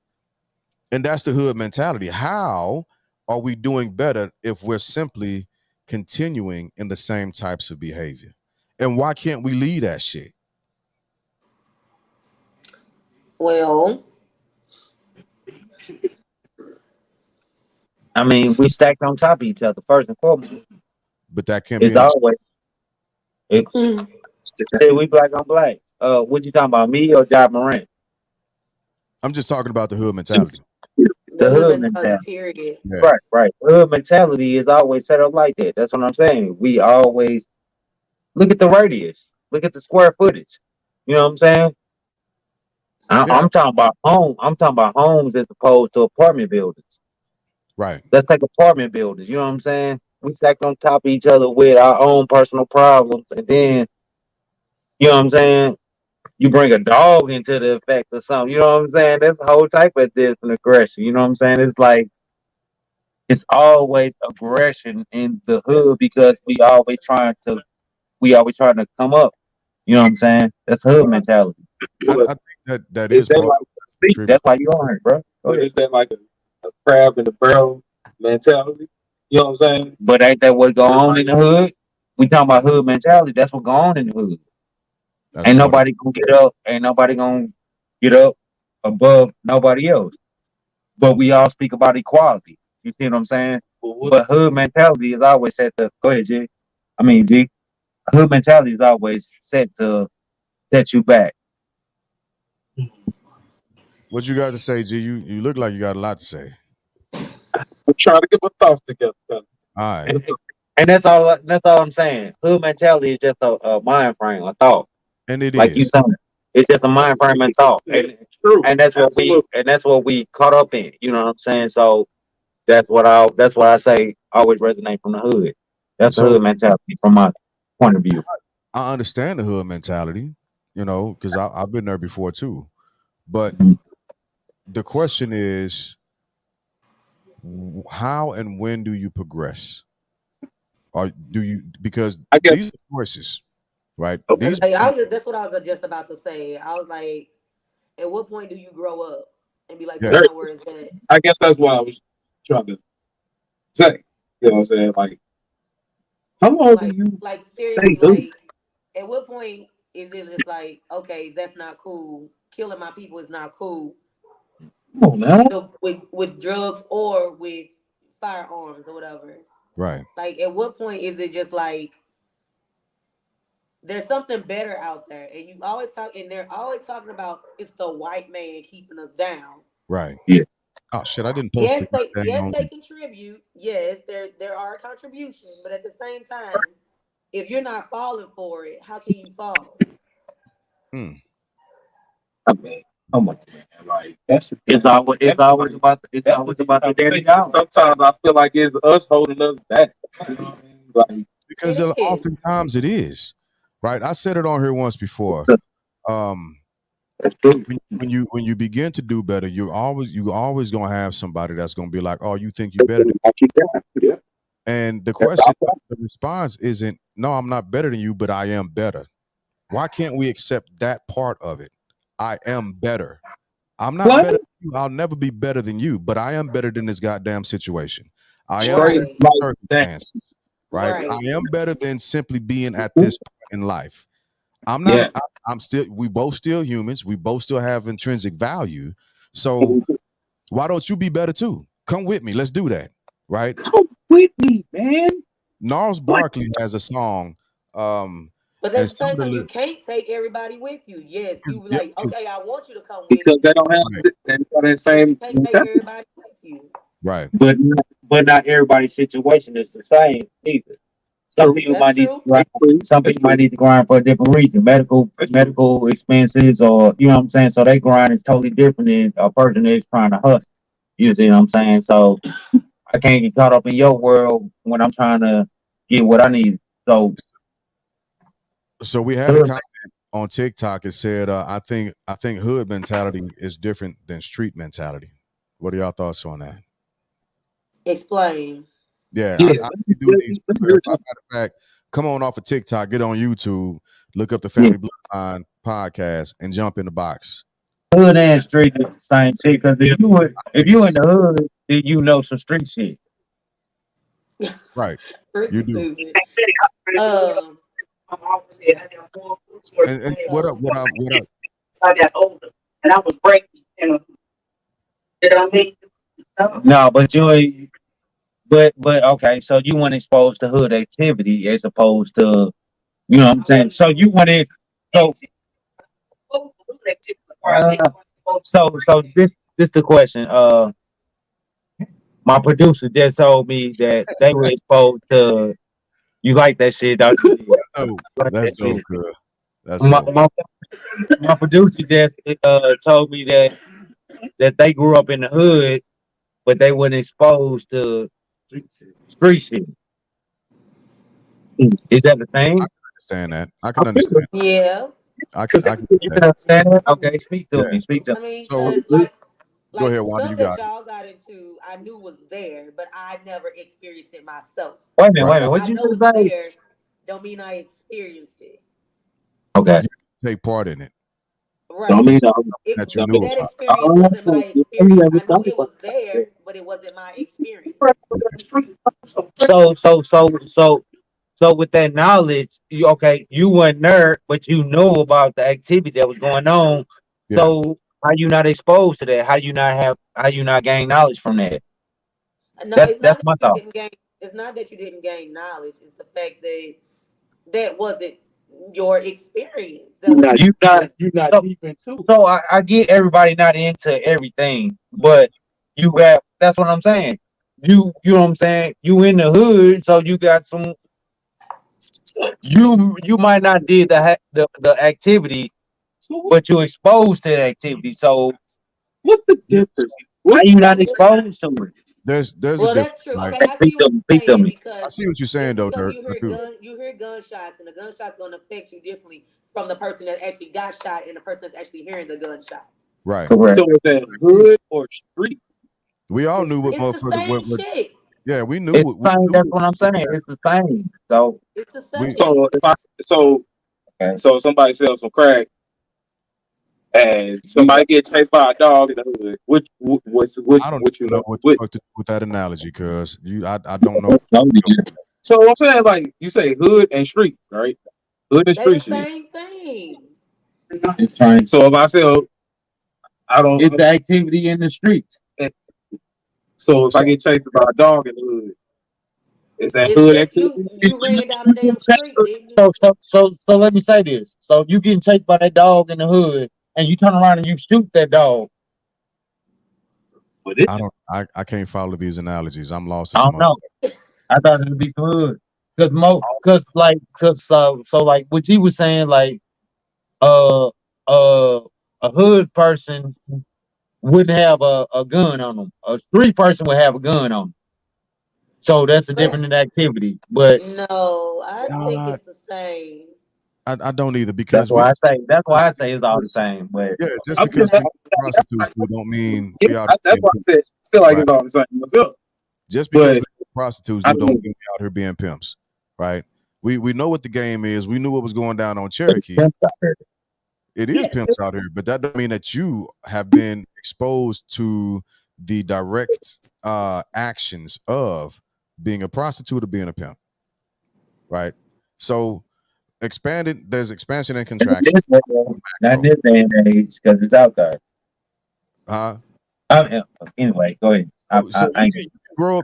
and that's the hood mentality. How are we doing better if we're simply continuing in the same types of behavior? And why can't we leave that shit? Well, I mean, we stacked on top of each other, first and foremost. But that can't be It's an excuse. always, it, mm, we black on black. What you talking about, me or Job Morant? I'm just talking about the hood mentality. the The hood hood mentality, mentality. period. Yeah, Right, right. Hood mentality is always set up like that. That's what I'm saying. We always look at the radius, look at the square footage. You know what I'm saying? yeah, I'm talking about home. I'm talking about homes as opposed to apartment buildings. right. Let's take apartment buildings. You know what I'm saying? We stack on top of each other with our own personal problems, and then you know what I'm saying. You bring a dog into the effect or something. You know what I'm saying? That's a whole type of different aggression. You know what I'm saying? It's like it's always aggression in the hood because we always trying to come up. You know what I'm saying? That's hood Well, mentality. I But think that is is that part like of a speak? contribute. That's why you on here, bro. Go But ahead. is that like a crab in the barrel mentality? You know what I'm saying? But ain't that what go on in the hood? We talking about hood mentality. That's what go on in the hood. That's Ain't part of nobody gonna get up. Ain't nobody gonna get up above nobody else. But we all speak about equality. You see what I'm saying? But what But hood mentality is always set to go ahead, G. I mean, G. Hood mentality is always set to set you back. what you got to say, G. You look like you got a lot to say. I'm trying to get my thoughts together. All right, And, and that's all I'm saying. Hood mentality is just a mind frame, a thought. and it Like you is. saying. It's just a mind frame and thought. True. And that's what we Absolutely. caught up in. You know what I'm saying? So that's what I say always resonate from the hood. That's the So hood mentality from my point of view. I understand the hood mentality, because I've been there before too. But Mhm. the question is, how and when do you progress? Or do you, because I guess these are choices, right? okay. These Like, are that's what I was just about to say. I was like, at what point do you grow up and be like, yeah, that's not where it's at? I guess that's what I was trying to say. You know what I'm saying? Like, how long do Like, you like stay seriously, hood? like, at what point? is it just like, okay, that's not cool. Killing my people is not cool. Come on now. Either with drugs or with firearms or whatever. Right. Like, at what point is it just like there's something better out there, and you always talk, and they're always talking about it's the white man keeping us down. Right. Yeah. Oh shit! I didn't post it. Yes, they contribute. Yes, there are contributions, but at the same time, if you're not falling for it, how can you fall? Hmm. I mean, come on, man. Like It's always about the daily dollar. sometimes I feel like it's us holding us back. You know what I mean? Like Because It is. oftentimes it is. Right. I said it on here once before. That's true. When you begin to do better, you always gonna have somebody that's gonna be like, "Oh, you think you better than me?" Yeah. And the question, the response isn't, "No, I'm not better than you, but I am better." Why can't we accept that part of it? I am better. I'm not what? better than you. I'll never be better than you, but I am better than this goddamn situation. I am Straight better Right. than like that. circumstances, right? Right. I am better than simply being at this point in life. I'm not. Yeah. I'm still. We both still humans. We both still have intrinsic value. So why don't you be better too? Come with me. Let's do that. Right? Come with me, man. Gnarls Barkley has a song. But at And the some same of the time, you lyrics, can't take everybody with you. Yes, you be yeah, like, okay, I want you to come with Because me, they don't have right, that but you same can't take mentality. everybody with you. right. But not everybody's situation is the same either. Some people That's might need to true. grind. Some people might need to grind for a different reason, medical expenses, or you know what I'm saying. So they grind is totally different than a person that's trying to hustle. You see what I'm saying? So I can't get caught up in your world when I'm trying to get what I need. So So we had a comment on TikTok. It said, I think hood mentality is different than street mentality. What are y'all thoughts on that? Explain. Yeah, Yeah. I do need you. Matter of fact, come on off of TikTok, get on YouTube, look up the yeah, Family Bloodline podcast, and jump in the box. hood and street is the same shit. Because if Think you it's in the hood, then you know some street shit. right. Pretty You do. stupid. Um, And what up? What up? What up? No, but you ain't. But okay, so you weren't exposed to hood activity as opposed to you know what I'm saying. So you went in. So uh, so this the question. My producer just told me that they were exposed to. You like that shit, don't you? That's dope. You like That's that dope, shit. cuz. That's My, dope. my my producer just told me that they grew up in the hood, but they weren't exposed to street shit. Is that the I thing? can understand that. I can understand. yeah. I can get You that. can understand that? Okay, speak to Yeah. me. Speak to I mean, So cause go like ahead, the Wanda. You stuff that got it. y'all got into, I knew was there, but I never experienced it myself. Wait a minute, Right. wait a So minute. if What I you know just it's say? there, don't mean I experienced it. Okay. You take part in it. Don't Right. mean It That you knew that about. experience wasn't my experience. I knew it was there, but it wasn't my experience. so with that knowledge, you okay, you weren't nerd, but you knew about the activity that was going on. Yeah. So how you not exposed to that? How you not gain knowledge from that? No, it's not That's that my you thought. didn't gain. It's not that you didn't gain knowledge. It's the fact that that wasn't your experience. That was You not So, deep into so I get everybody not into everything, but you got that's what I'm saying. You know what I'm saying? You in the hood, so you got some you might not did the activity, it. but you exposed to the activity. So What's the difference? why you not exposed to it? There's a well. difference, That's true. right? Okay, I see Speak what to me. you're Speak to saying me. I because see what you're saying just though, because Dirk. I do. you hear gunshots, and the gunshot's going to affect you differently from the person that actually got shot and the person that's actually hearing the gunshot. Right. Correct. So is that hood or street? We all knew what It's the motherfuckers same what shit. yeah, we knew It's what we the same. knew That's what what I'm saying. It's the same. So It's the we same. So if I so okay. so somebody sells some crack and somebody get chased by a dog in the hood, I don't which you know know what the what? fuck to do with that analogy, cuz I don't know. That's totally different. So I'm saying like you say hood and street, right? Hood and They the street shit. same thing. mean? It's trying. So if I say I don't, it's the activity in the streets. So if I get chased by a dog in the hood, is that Is hood that activity? you ran down the damn street, didn't you? So let me say this. So you getting chased by that dog in the hood, and you turn around and you shoot that dog. But I it's don't. I can't follow these analogies. I'm lost I as a don't mother. know. I thought it'd be some hood. So like what you was saying, like uh uh a hood person wouldn't have a gun on them. A street person would have a gun on them. So that's a But different activity. But no, I think Uh, it's the same. I don't either that's because why I say that's just why I say it's all the because same. But yeah, just I'm because just, we prostitutes do don't mean yeah, we out that's here why I being said pimps, feel like right? it's all the same myself. Just because But we prostitutes I do don't don't mean we out here being pimps, right? We know what the game is. We knew what was going down on it's Cherokee. pimps out there. It is pimps out here, but that don't mean that you have been exposed to the direct actions of being a prostitute or being a pimp, right? So expanded, there's expansion and contraction. Not in this day and age because it's out there. Uh, Anyway, go ahead. so I ain't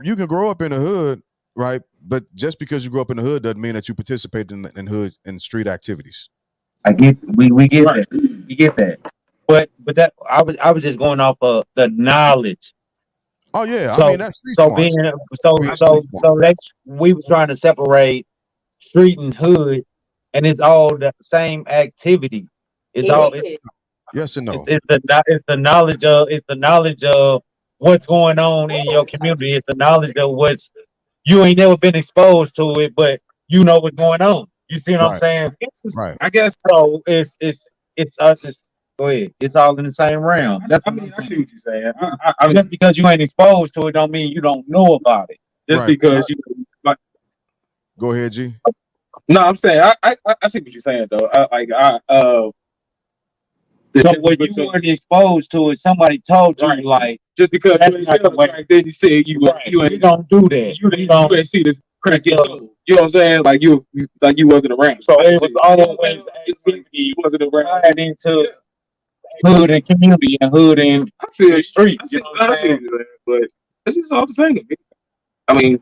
you can grow up in the hood, right? But just because you grow up in the hood doesn't mean that you participate in hood and street activities. I get we get that. We get that. But that I was just going off of the knowledge. Oh yeah, I mean So that's street so being smarts. Being street smart. so that's we were trying to separate street and hood, and it's all the same activity. It's It all is. Yes and no. it's the knowledge of what's going on in your community. It's the knowledge of what's you ain't never been exposed to it, but you know what's going on. You see what I'm Right, saying? right. I guess so. It's us. It's go ahead. It's all in the same realm. I mean, I see what you're saying. Just because you ain't exposed to it, don't mean you don't know about it. Just Right. because you like, Go ahead, G. no, I'm saying I see what you're saying though. So when you weren't exposed to it, somebody told you like just because you ain't the way. Then you said you ain't don't do that. You ain't see this crazy soul. You know what I'm saying? Like you wasn't around. So it was always activity. You wasn't around. Tied into hood and community and hood and I feel street. You know what I'm saying? But it's just all the same. I mean,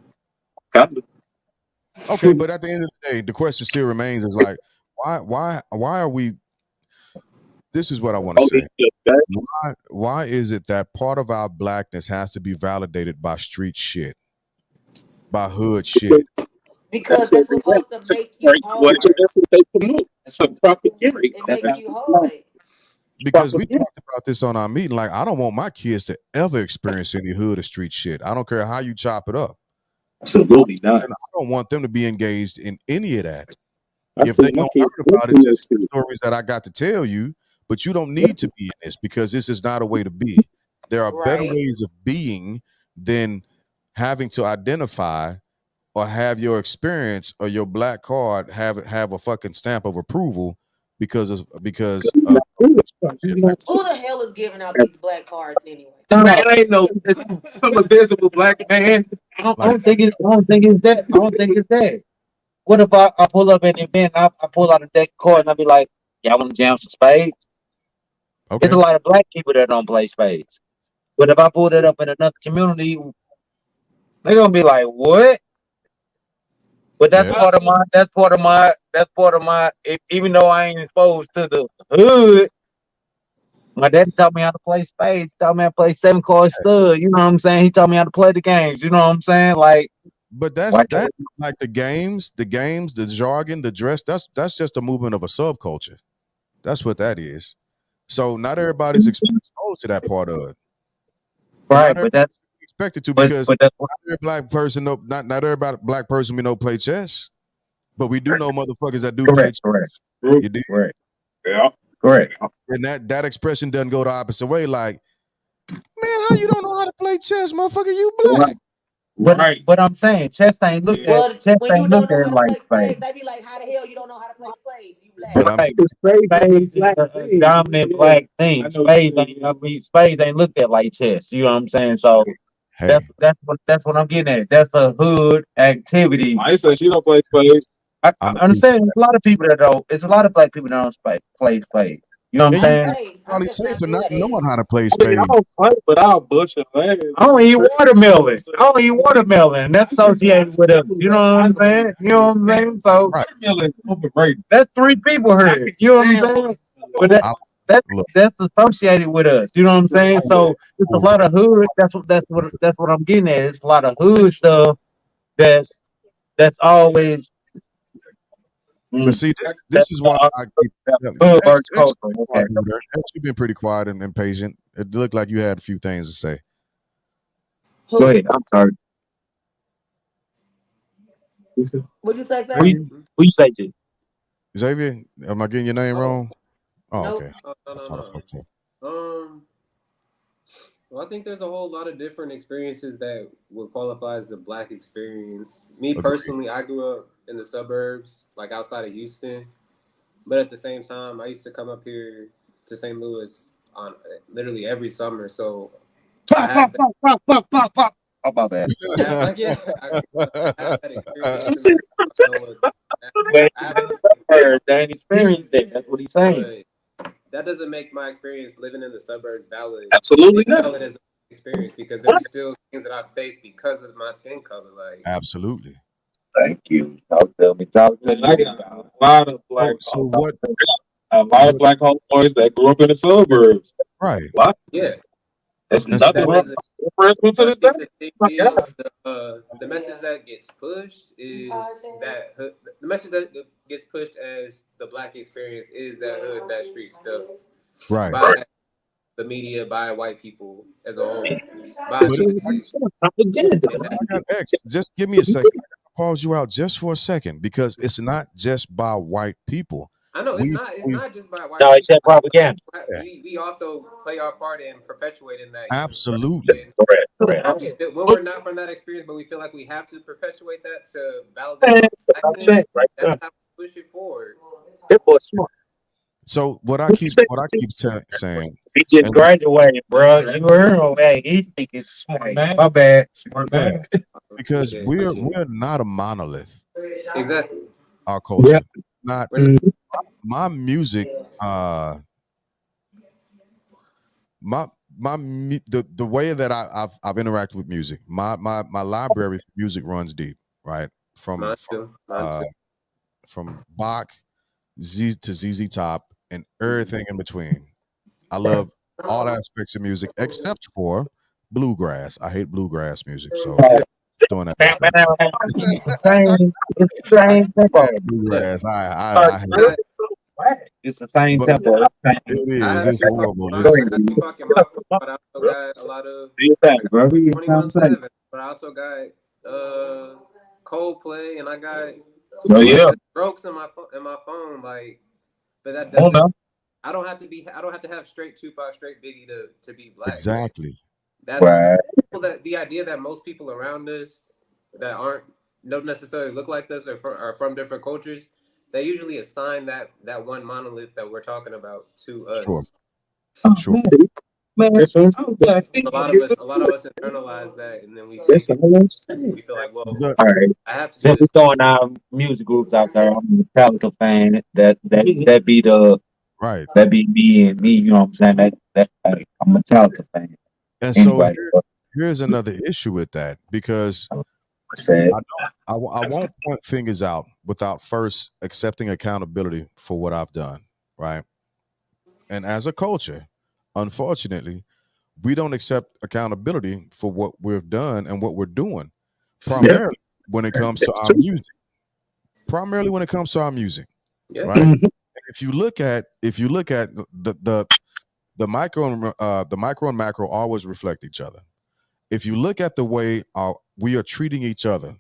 kind of. Okay, but at the end of the day, the question still remains: is like, why are we? This is what I want to say. Why is it that part of our blackness has to be validated by street shit, by hood shit? Because that's what's supposed to make you hard. That's what they promote. So propaganda. It makes you hard. Because we talked about this on our meeting. Like, I don't want my kids to ever experience any hood or street shit. I don't care how you chop it up. Absolutely not. And I don't want them to be engaged in any of that. If they don't learn about it, just stories that I got to tell you, but you don't need to be in this because this is not a way to be. There are better Right. ways of being than having to identify or have your experience or your black card have a fucking stamp of approval because of Who the hell is giving out these black cards anyway? Man, it ain't no it's some invisible black man. I don't think it's that. I don't think it's that. What if I pull up at an event, I pull out a deck of cards and I be like, y'all want to jam some spades? There's a okay. lot of black people that don't play spades. But if I pull that up in another community, they're gonna be like, what? But that's Yeah. part of my even though I ain't exposed to the hood, my daddy taught me how to play spades, taught me how to play 7 card stud, you know what I'm saying? He taught me how to play the games, you know what I'm saying? Like But that's why that like the games, the jargon, the dress, that's just a movement of a subculture. That's what that is. So not everybody's exposed to that part of it. And right, not but everybody's that's expected to because but that's not every black person know not every black person we know play chess. But we do know motherfuckers that do play correct, chess. correct, You did. correct. Yeah. Correct. And that expression doesn't go the opposite way, like, man, how you don't know how to play chess, motherfucker? You black. But I'm saying chess ain't looked Well, at chess when you ain't don't looked know at how to like play spades, spades. they be like, "How the hell you don't know how to play spades? You black." But I'm Right. Spades is a dominant black thing. Spades ain't looked at like chess. You know what I'm saying? So hey, that's what I'm getting at. That's a hood activity. I said she don't play spades. I understand. There's a lot of people that don't. It's a lot of black people that don't play spades. You know what I'm And you saying? Hey, I'm probably just say not for good not at it. knowing how to play I mean, I spades. don't play, but I'll bush a leg. I don't eat watermelon. I don't eat watermelon. That's associated with us. You know what I'm saying? You know what I'm saying? So Right. Watermelon is overrated. that's 3 people here. You know what I'm saying? But I, that's look, that's associated with us. You know what I'm saying? So it's a lot of hood. That's what I'm getting at. It's a lot of hood stuff that's always but see, that's this is why I keep hood versus X, culture. X, Okay. you've been pretty quiet and patient. It looked like you had a few things to say. Go Who? ahead. I'm sorry. What'd you say, Fat? Xavier, Who you say to? Xavier, am I getting your name Oh, wrong? Oh, Nope. okay. no, I no, thought I fucked up. no. Well, I think there's a whole lot of different experiences that would qualify as the black experience. Me Agreed. personally, I grew up in the suburbs, like outside of Houston. But at the same time, I used to come up here to St. Louis on literally every summer. So I Pop, have pop, that, pop, pop, pop, pop, pop. Oh, my bad. I have like yeah, I have that experience, and I know what Wait, I have. they ain't experienced it. That's what he's saying. But that doesn't make my experience living in the suburbs valid. Absolutely It's not. valid as an experience because there's still things that I face because of my skin color. Like Absolutely. Thank you. Talk to me. Talk to And I me. got a lot of black, So what? a lot of What? black homeboys that grew up in the suburbs. Right. A lot. yeah, That's And so nothing that what? wrong. doesn't. Freshman to But I this day. think the thing My God. is, the message that gets pushed is that the message that gets pushed as the black experience is that hood, that street stuff Right. by the media, by white people as a whole, by But music. Propaganda. And I got X. Just give me a second. I gotta pause you out just for a second because it's not just by white people. I know it's We not. It's we not just by white No, people. it's that propaganda. yeah, We also play our part in perpetuating that. absolutely. And Correct. Correct. when we're not from that experience, but we feel like we have to perpetuate that to validate our That's blackness, right that's there. how we push it forward. That boy smart. So what I keep saying, He just and graduated, bro. You heard him? Hey, he speaking smart. My bad. Smart yeah, man. because Appreciate it. we're not a monolith. Exactly. Our Yeah. culture, not We're not, my music. My the way that I've interacted with music, my library for music runs deep, right? From mine too. Mine uh too. from Bach Z to ZZ Top and everything in between. I love all aspects of music except for bluegrass. I hate bluegrass music, so doing that. It's the same. It's the same tempo. Yeah. Bluegrass, I hate it. I It's the same But tempo. it I is. have It's Tupac. horrible. I It's got Tupac in my phone, but I also got a lot of Do your thing, I got bro. You know what I'm saying? 21/7, but I also got Coldplay, and I got Oh right. yeah. the Strokes in my phone. Like, but that Hold doesn't. on. I don't have to have straight Tupac, straight Biggie to be black. Like, Exactly. that's Right. that the idea that most people around us that don't necessarily look like us or are from different cultures, they usually assign that one monolith that we're talking about to Sure. us. Sure. Man, A lot of us internalize that, and then we take that's it. all I'm saying. We feel like, well, The, All right. I have to do Since this. we're throwing our music groups out there, I'm a Metallica fan. right. That be me. You know what I'm saying? I'm a Metallica fan. And so Anyway, here's another issue with that because I said I don't I won't point fingers out without first accepting accountability for what I've done, right? And as a culture, unfortunately, we don't accept accountability for what we've done and what we're doing, yeah. primarily when it comes to That's our true. music. Primarily when it comes to our music, Yeah, right? Mhm. If you look at the micro and macro always reflect each other. If you look at the way we are treating each other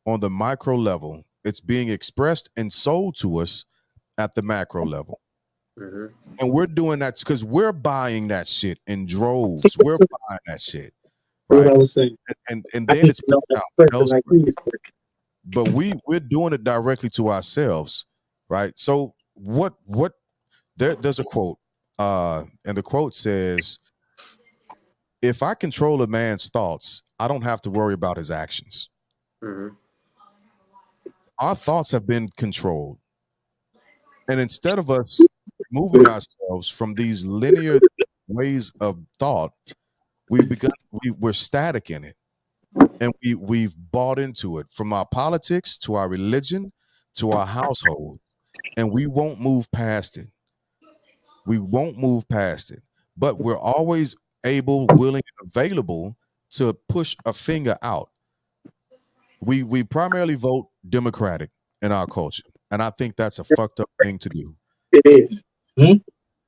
on the micro level, it's being expressed and sold to us at the macro level. hmm And we're doing that because we're buying that shit in See, droves. We're that's buying that shit, What right? I was saying. And I then need it's to know pushed that out person like elsewhere. you. But we're doing it directly to ourselves, right? So there's a quote, and the quote says, if I control a man's thoughts, I don't have to worry about his actions. hmm our thoughts have been controlled. And instead of us removing ourselves from these linear ways of thought, we're static in it. And we've bought into it from our politics to our religion to our household. And we won't move past it. We won't move past it. But we're always able, willing, and available to push a finger out. We primarily vote Democratic in our culture. And I think that's a fucked up thing to do. It is. Hmm?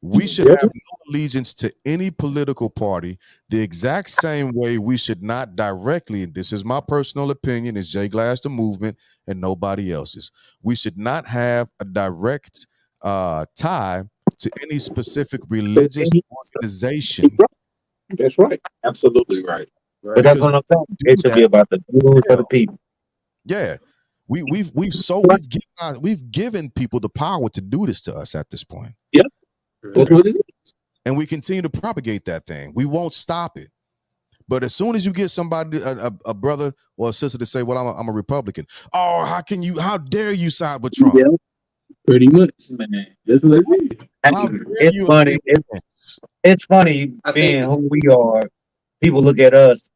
We should have no allegiance to any political party the exact same way we should not directly, this is my personal opinion, is Jay Glass the movement and nobody else's. We should not have a direct tie to any specific religious organization. That's right. Absolutely right. But that's Because what I'm saying. do It should be that, about the dude for the hell, people. yeah. We've given people the power to do this to us at this point. Yep. That's what it is. And we continue to propagate that thing. We won't stop it. But as soon as you get somebody, a brother or a sister to say, well, I'm a Republican. Oh, how dare you side with Trump? Yeah. Pretty much, man. That's what it is. How dare It's you funny. agree with this? It's funny I being think who we are. People look at us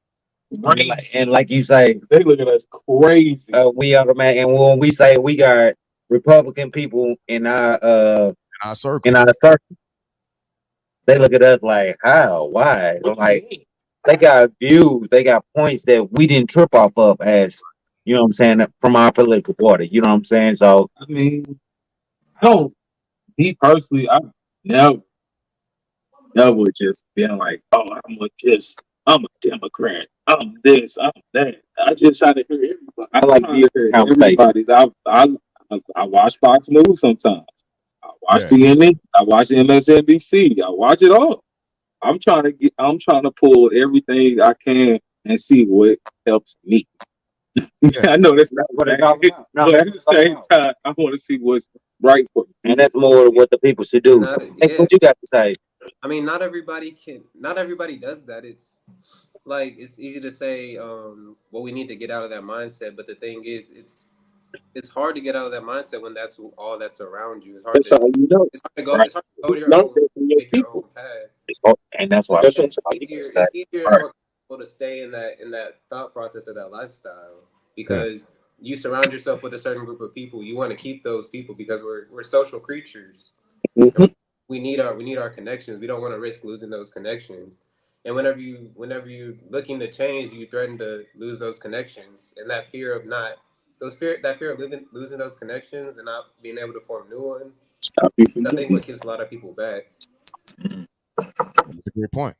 and like you say, They look at us crazy. we are the man. And when we say we got Republican people in In our circle. circle, they look at us like, how? Why? What you Like mean? they got views, they got points that we didn't trip off of as you know what I'm saying, from our political party. You know what I'm saying? So I mean, no. Me personally, I've never just been like, oh, I'm a Democrat. I'm this, I'm that. I just try to hear everybody. I like trying to hear conversation. everybody. I watch Fox News sometimes. I watch Yeah. CNN. I watch MSNBC. I watch it all. I'm trying to pull everything I can and see what helps me. Yeah. I know that's not what What I it's all about. No, but at the that's what it's same about. time, I want to see what's right for me. And that's more what the people should do. not That's yeah. what you got to say. I mean, not everybody does that. It's like it's easy to say, well, we need to get out of that mindset. But the thing is, it's hard to get out of that mindset when that's all that's around you. That's how you know. It's hard to go. Right. It's hard to go You your learn own, that from your make your own people. path. And that's why That's I'm what I'm saying. saying. It's easier and Right. more comfortable to stay in that thought process of that lifestyle because you surround yourself with a certain group of people. You want to keep those people because we're social creatures. Mhm. We need our connections. We don't want to risk losing those connections. And whenever you looking to change, you threaten to lose those connections. And that fear of not that fear of losing those connections and not being able to form new ones. Stop you from I think doing what keeps a lot of people back. That's a great point.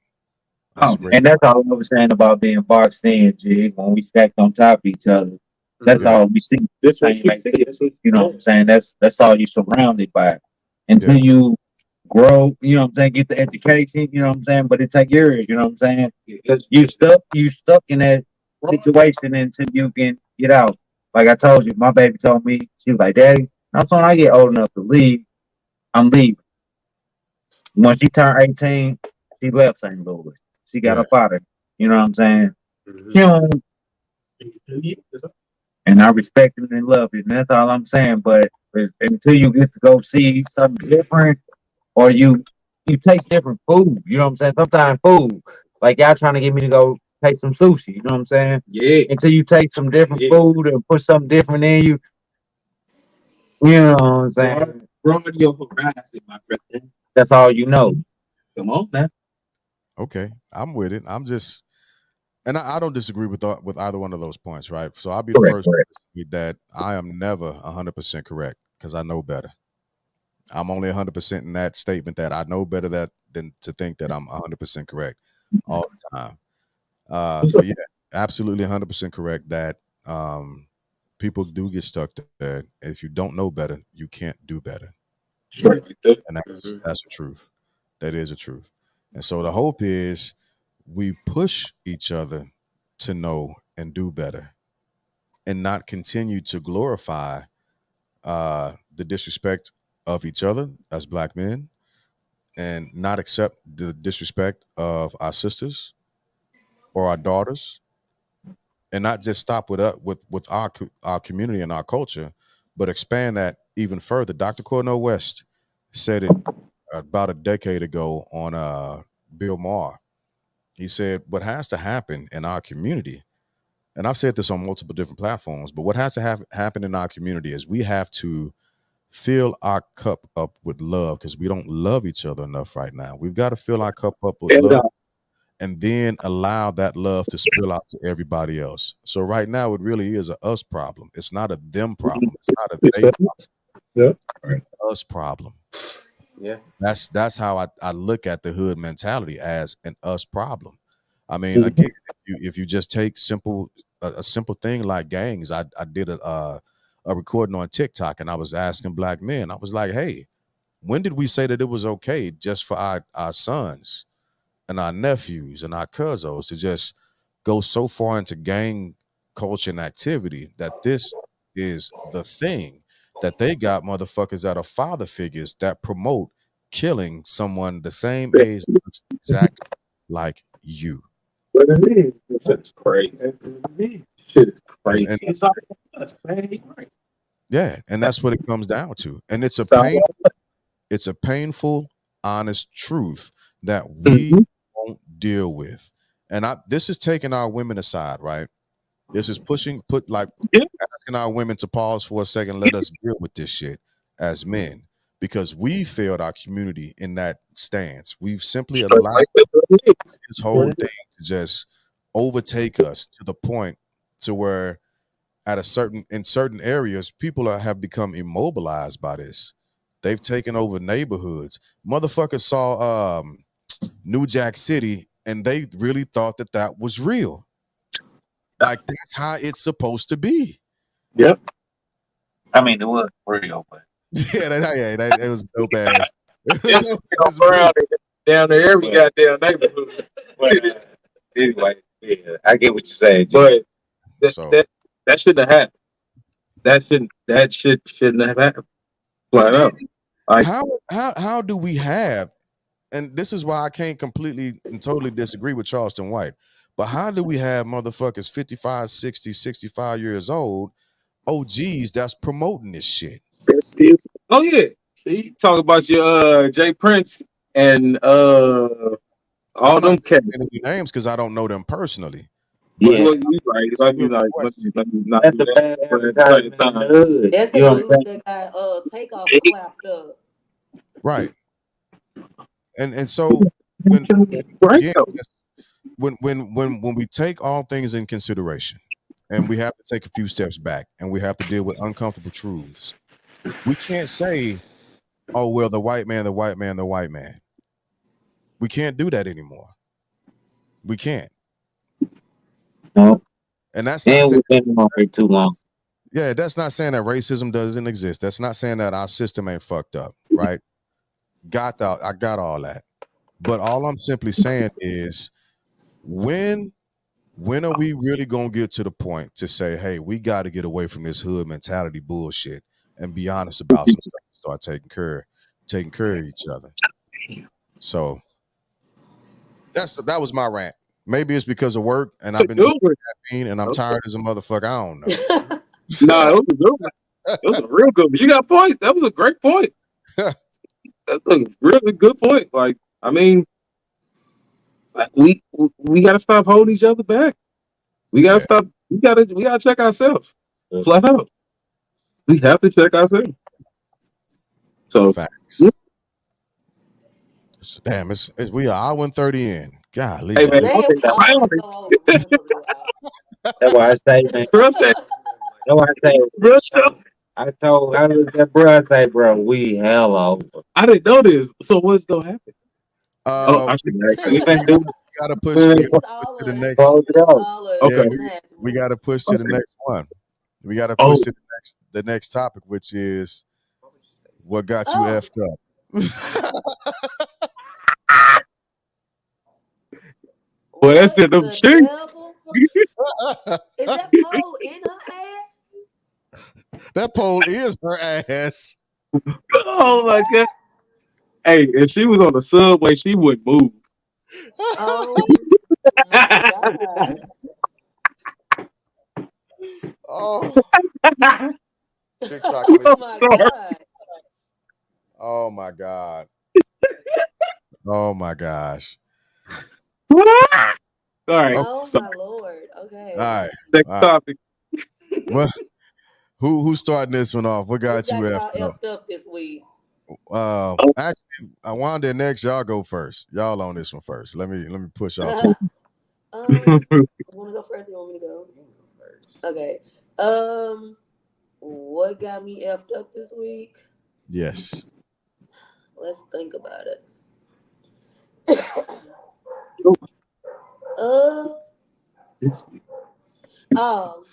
That's Oh, a great and that's all I was saying about being boxed in, G. When we stacked on top of each other, that's Yeah. all we see. That's what Same you like see. this. That's what You know what I'm saying? That's all you surrounded by. Until Yeah. you grow, you know what I'm saying, get the education, you know what I'm saying, but it take years, you know what I'm saying? You stuck in that situation until you can get out. Like I told you, my baby told me, she was like, Daddy, that's when I get old enough to leave, I'm leaving. When she turned 18, she left St. Louis. She got Yeah. up out of it. You know what I'm saying? Mhm. You know, and I respect it and love it, and that's all I'm saying. But until you get to go see something different, or you taste different food, you know what I'm saying? Sometimes food, like y'all trying to get me to go taste some sushi, you know what I'm saying? Yeah. Until you taste some different Yeah. food and put something different in you, you know what I'm saying? Broaden your horizon, my brother. That's all you know. Come on now. Okay. I'm with it. I'm just, and I don't disagree with either one of those points, right? So I'll be the Correct, first to correct. say that I am never 100% correct because I know better. I'm only 100% in that statement that I know better than to think that I'm 100% correct all the time. But yeah, absolutely 100% correct that people do get stuck there. If you don't know better, you can't do better, Straight like that. and Mhm. that's the truth. That is the truth. And so the hope is we push each other to know and do better, and not continue to glorify the disrespect of each other as black men, and not accept the disrespect of our sisters or our daughters, and not just stop with our community and our culture, But expand that even further. Dr. Cornel West said it about a decade ago on Bill Maher. He said, what has to happen in our community, and I've said this on multiple different platforms, but what has to happen in our community is we have to fill our cup up with love because we don't love each other enough right now. We've got to fill our cup up with And, love and then allow that love to spill out to everybody else. So right now, it really is a us problem. It's not a them problem. It's not a they problem. yeah. It's an us problem. Yeah. That's how I look at the hood mentality, as an us problem. I mean, again, if you just take a simple thing like gangs, I did a recording on TikTok and I was asking black men, I was like, hey, when did we say that it was okay just for our sons and our nephews and our cousins to just go so far into gang culture and activity that this is the thing, that they got motherfuckers that are father figures that promote killing someone the same age looks exactly like you. What it is. This shit's crazy. That's what it is. Shit is And, crazy. and It's all us, man. You're right. yeah, and that's what it comes down to. And So, it's a painful, honest truth that we mhm. won't deal with. And this is taking our women aside, right? This is Yeah. asking our women to pause for a second, let us deal with this shit as men, because we failed our community in that stance. We've simply Straight allowed like that's what it is. this whole thing to just overtake us to the point to where in certain areas, people have become immobilized by this. They've taken over neighborhoods. Motherfuckers saw New Jack City and they really thought that that was real. Like that's how it's supposed to be. Yep. I mean, it was real, but It was dope ass. it's around down there every goddamn neighborhood. But Anyway, yeah, I get what you're saying. G. but So that shouldn't have happened. That shouldn't have happened. and Flat then out. Like how do we have, and this is why I can't completely and totally disagree with Charleston White, but how do we have motherfuckers 55, 60, 65 years old, OGs that's promoting this shit? that's still. Oh yeah. See, talk about your Jay Prince and all I'm not them cats. mentioning any names because I don't know them personally. Yeah, But Well, you right. it's Let me still a like question. let me not that's do the that bad for the second advertisement in the time. hood. That's the You know what I'm dude that got takeoff saying? clapped up. Right. And so when Right again, though. when we take all things in consideration and we have to take a few steps back and we have to deal with uncomfortable truths, we can't say, oh well, the white man, the white man, the white man. We can't do that anymore. We can't. No. And that's not And saying, we've been on here too long. yeah, that's not saying that racism doesn't exist. That's not saying that our system ain't fucked up, right? I got all that. But all I'm simply saying is when are we really gonna get to the point to say, hey, we got to get away from this hood mentality bullshit and be honest about some stuff, start taking care of each other. So that was my rant. Maybe it's because of work and It's a I've been good drinking one. caffeine and I'm tired as a motherfucker. I don't know. Nah, it was a good one. It was a real good one. You got points. That was a great point. That's a really good point. Like, I mean, like, we gotta stop holding each other back. We gotta Yeah, stop. We gotta check ourselves. Flat out. We have to check ourselves. So facts. yeah. Damn, we are hour and 30 in. Hey Golly. man, Damn, don't take we that always round. go over. We ain't supposed to go out. That's why I say, man. Bro said, That's why I say. bro, so- I looked at bro. I say, bro, we hell over. I didn't know this. So what's gonna happen? Oh, I We, should we, ask we, We you. been we doing. gotta push. We We been gotta It's push all to the us. next. close it It's out. all us. Yeah, Okay. Let them have it. we gotta push to the Okay. next one. We gotta Oh, push to the next topic, which is what got you Oh, effed up. well, that's what in them the cheeks. devil? Is that pole in her ass? That pole is her ass. Oh my god. What? Hey, if she was on the subway, she would move. Oh my God. Oh, TikTok. Oh my God. Oh my God. Oh my gosh. All right. Okay. Oh So my Lord. All Okay. right. next All right. topic. Well, who's starting this one off? What Who got you got y'all effed up? effed up this week? Actually, I wanted next. Y'all go first. Y'all on this one first. Let me push y'all. You wanna go first? Or you want me to go? Okay. What got me effed up this week? Yes. Let's think about it. uh um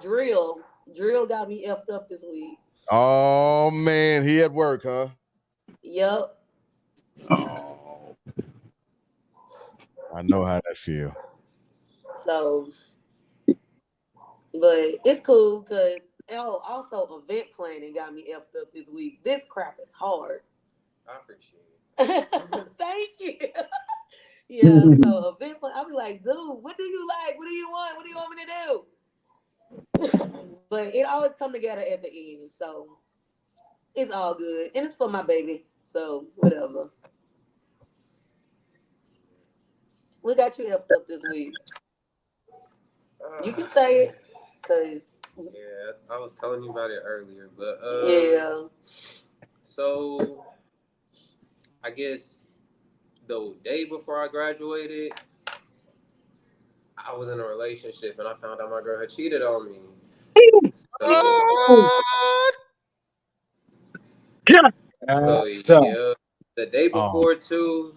Drill got me effed up this week. Oh man, he at work, huh? Yep. Oh, I know how that feel. So, but it's cool because also event planning got me effed up this week. This crap is hard. I appreciate it. Thank you. Yeah, so event plan, I'll be like, dude, what do you like? What do you want? What do you want me to do? But it always come together at the end, so it's all good, and it's for my baby, so whatever. What got you effed up this week? You can say it, cause Yeah, I was telling you about it earlier, but yeah. So I guess the day before I graduated, I was in a relationship and I found out my girl had cheated on me. So, God. so So, yeah, the day Oh, before too,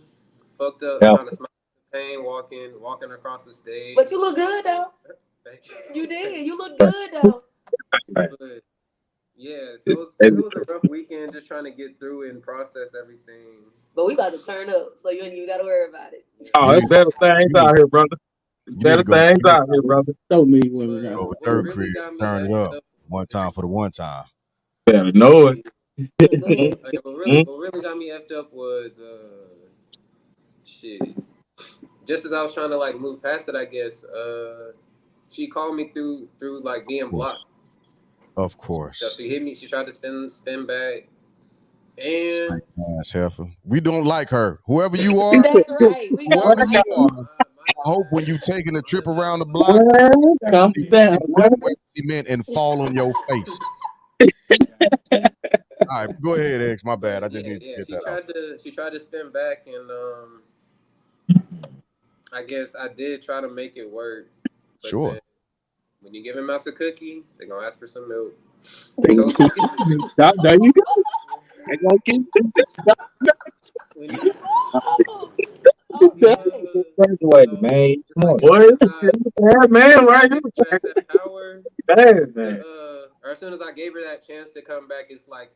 fucked up, yeah. trying to smile the pain, walking across the stage. But you look good though. Thank You did. You look good though. Right. But yeah, so It's it was a rough weekend just trying to get through and process everything. But we about to turn up, so you ain't even got to worry about it. Oh, you it's need better things you need, out here, brother. It's you need better to go things out here, brother. Don't need women out But over what third really crib, got me turn it effed up up, one time for the one time. here. Better know it. Go ahead. what really got me effed up was shit. Just as I was trying to like move past it, I guess she called me through like Of being course. blocked. Of So course. she hit me. She tried to spin back, and Stank ass heifer. We don't like her. Whoever you are, That's right. We don't whoever you like are, her. I hope when you taking a trip around the my block, Calm you down. get wet cement and fall on your face. All right, go ahead, X. My bad. I but just yeah, need to yeah. get that out. She tried to spin back, and I guess I did try to make it work, but Sure. then when you give a mouse a cookie, they're gonna ask for some milk. There So you go. I gotta keep this stuff. when you Oh, when you okay. Graduated, man. it's Come like on. as Boy, soon as it's I a bad man right gave her back that power, here. Bad man. or as soon as I gave her that chance to come back, it's like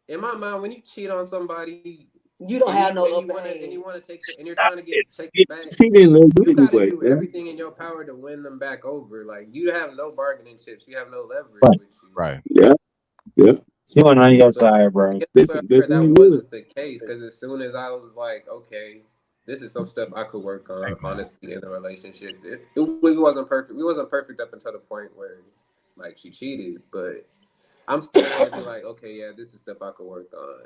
in my mind when you cheat on somebody You don't have no and upper you hand. wanna and you're trying to take it back, She didn't let you you got to anyway, do bro. everything in your power to win them back over. Like you have no bargaining chips, you have no leverage Right. with you. Right. Yeah, yeah. You want on your But side, I bro. guess with her, Listen that ain't good. wasn't the case because as soon as I was like, okay, this is some stuff I could work on, Amen. honestly, in the relationship. We wasn't perfect. We wasn't perfect up until the point where, like, she cheated. But I'm still want to be like, okay, yeah, this is stuff I could work on.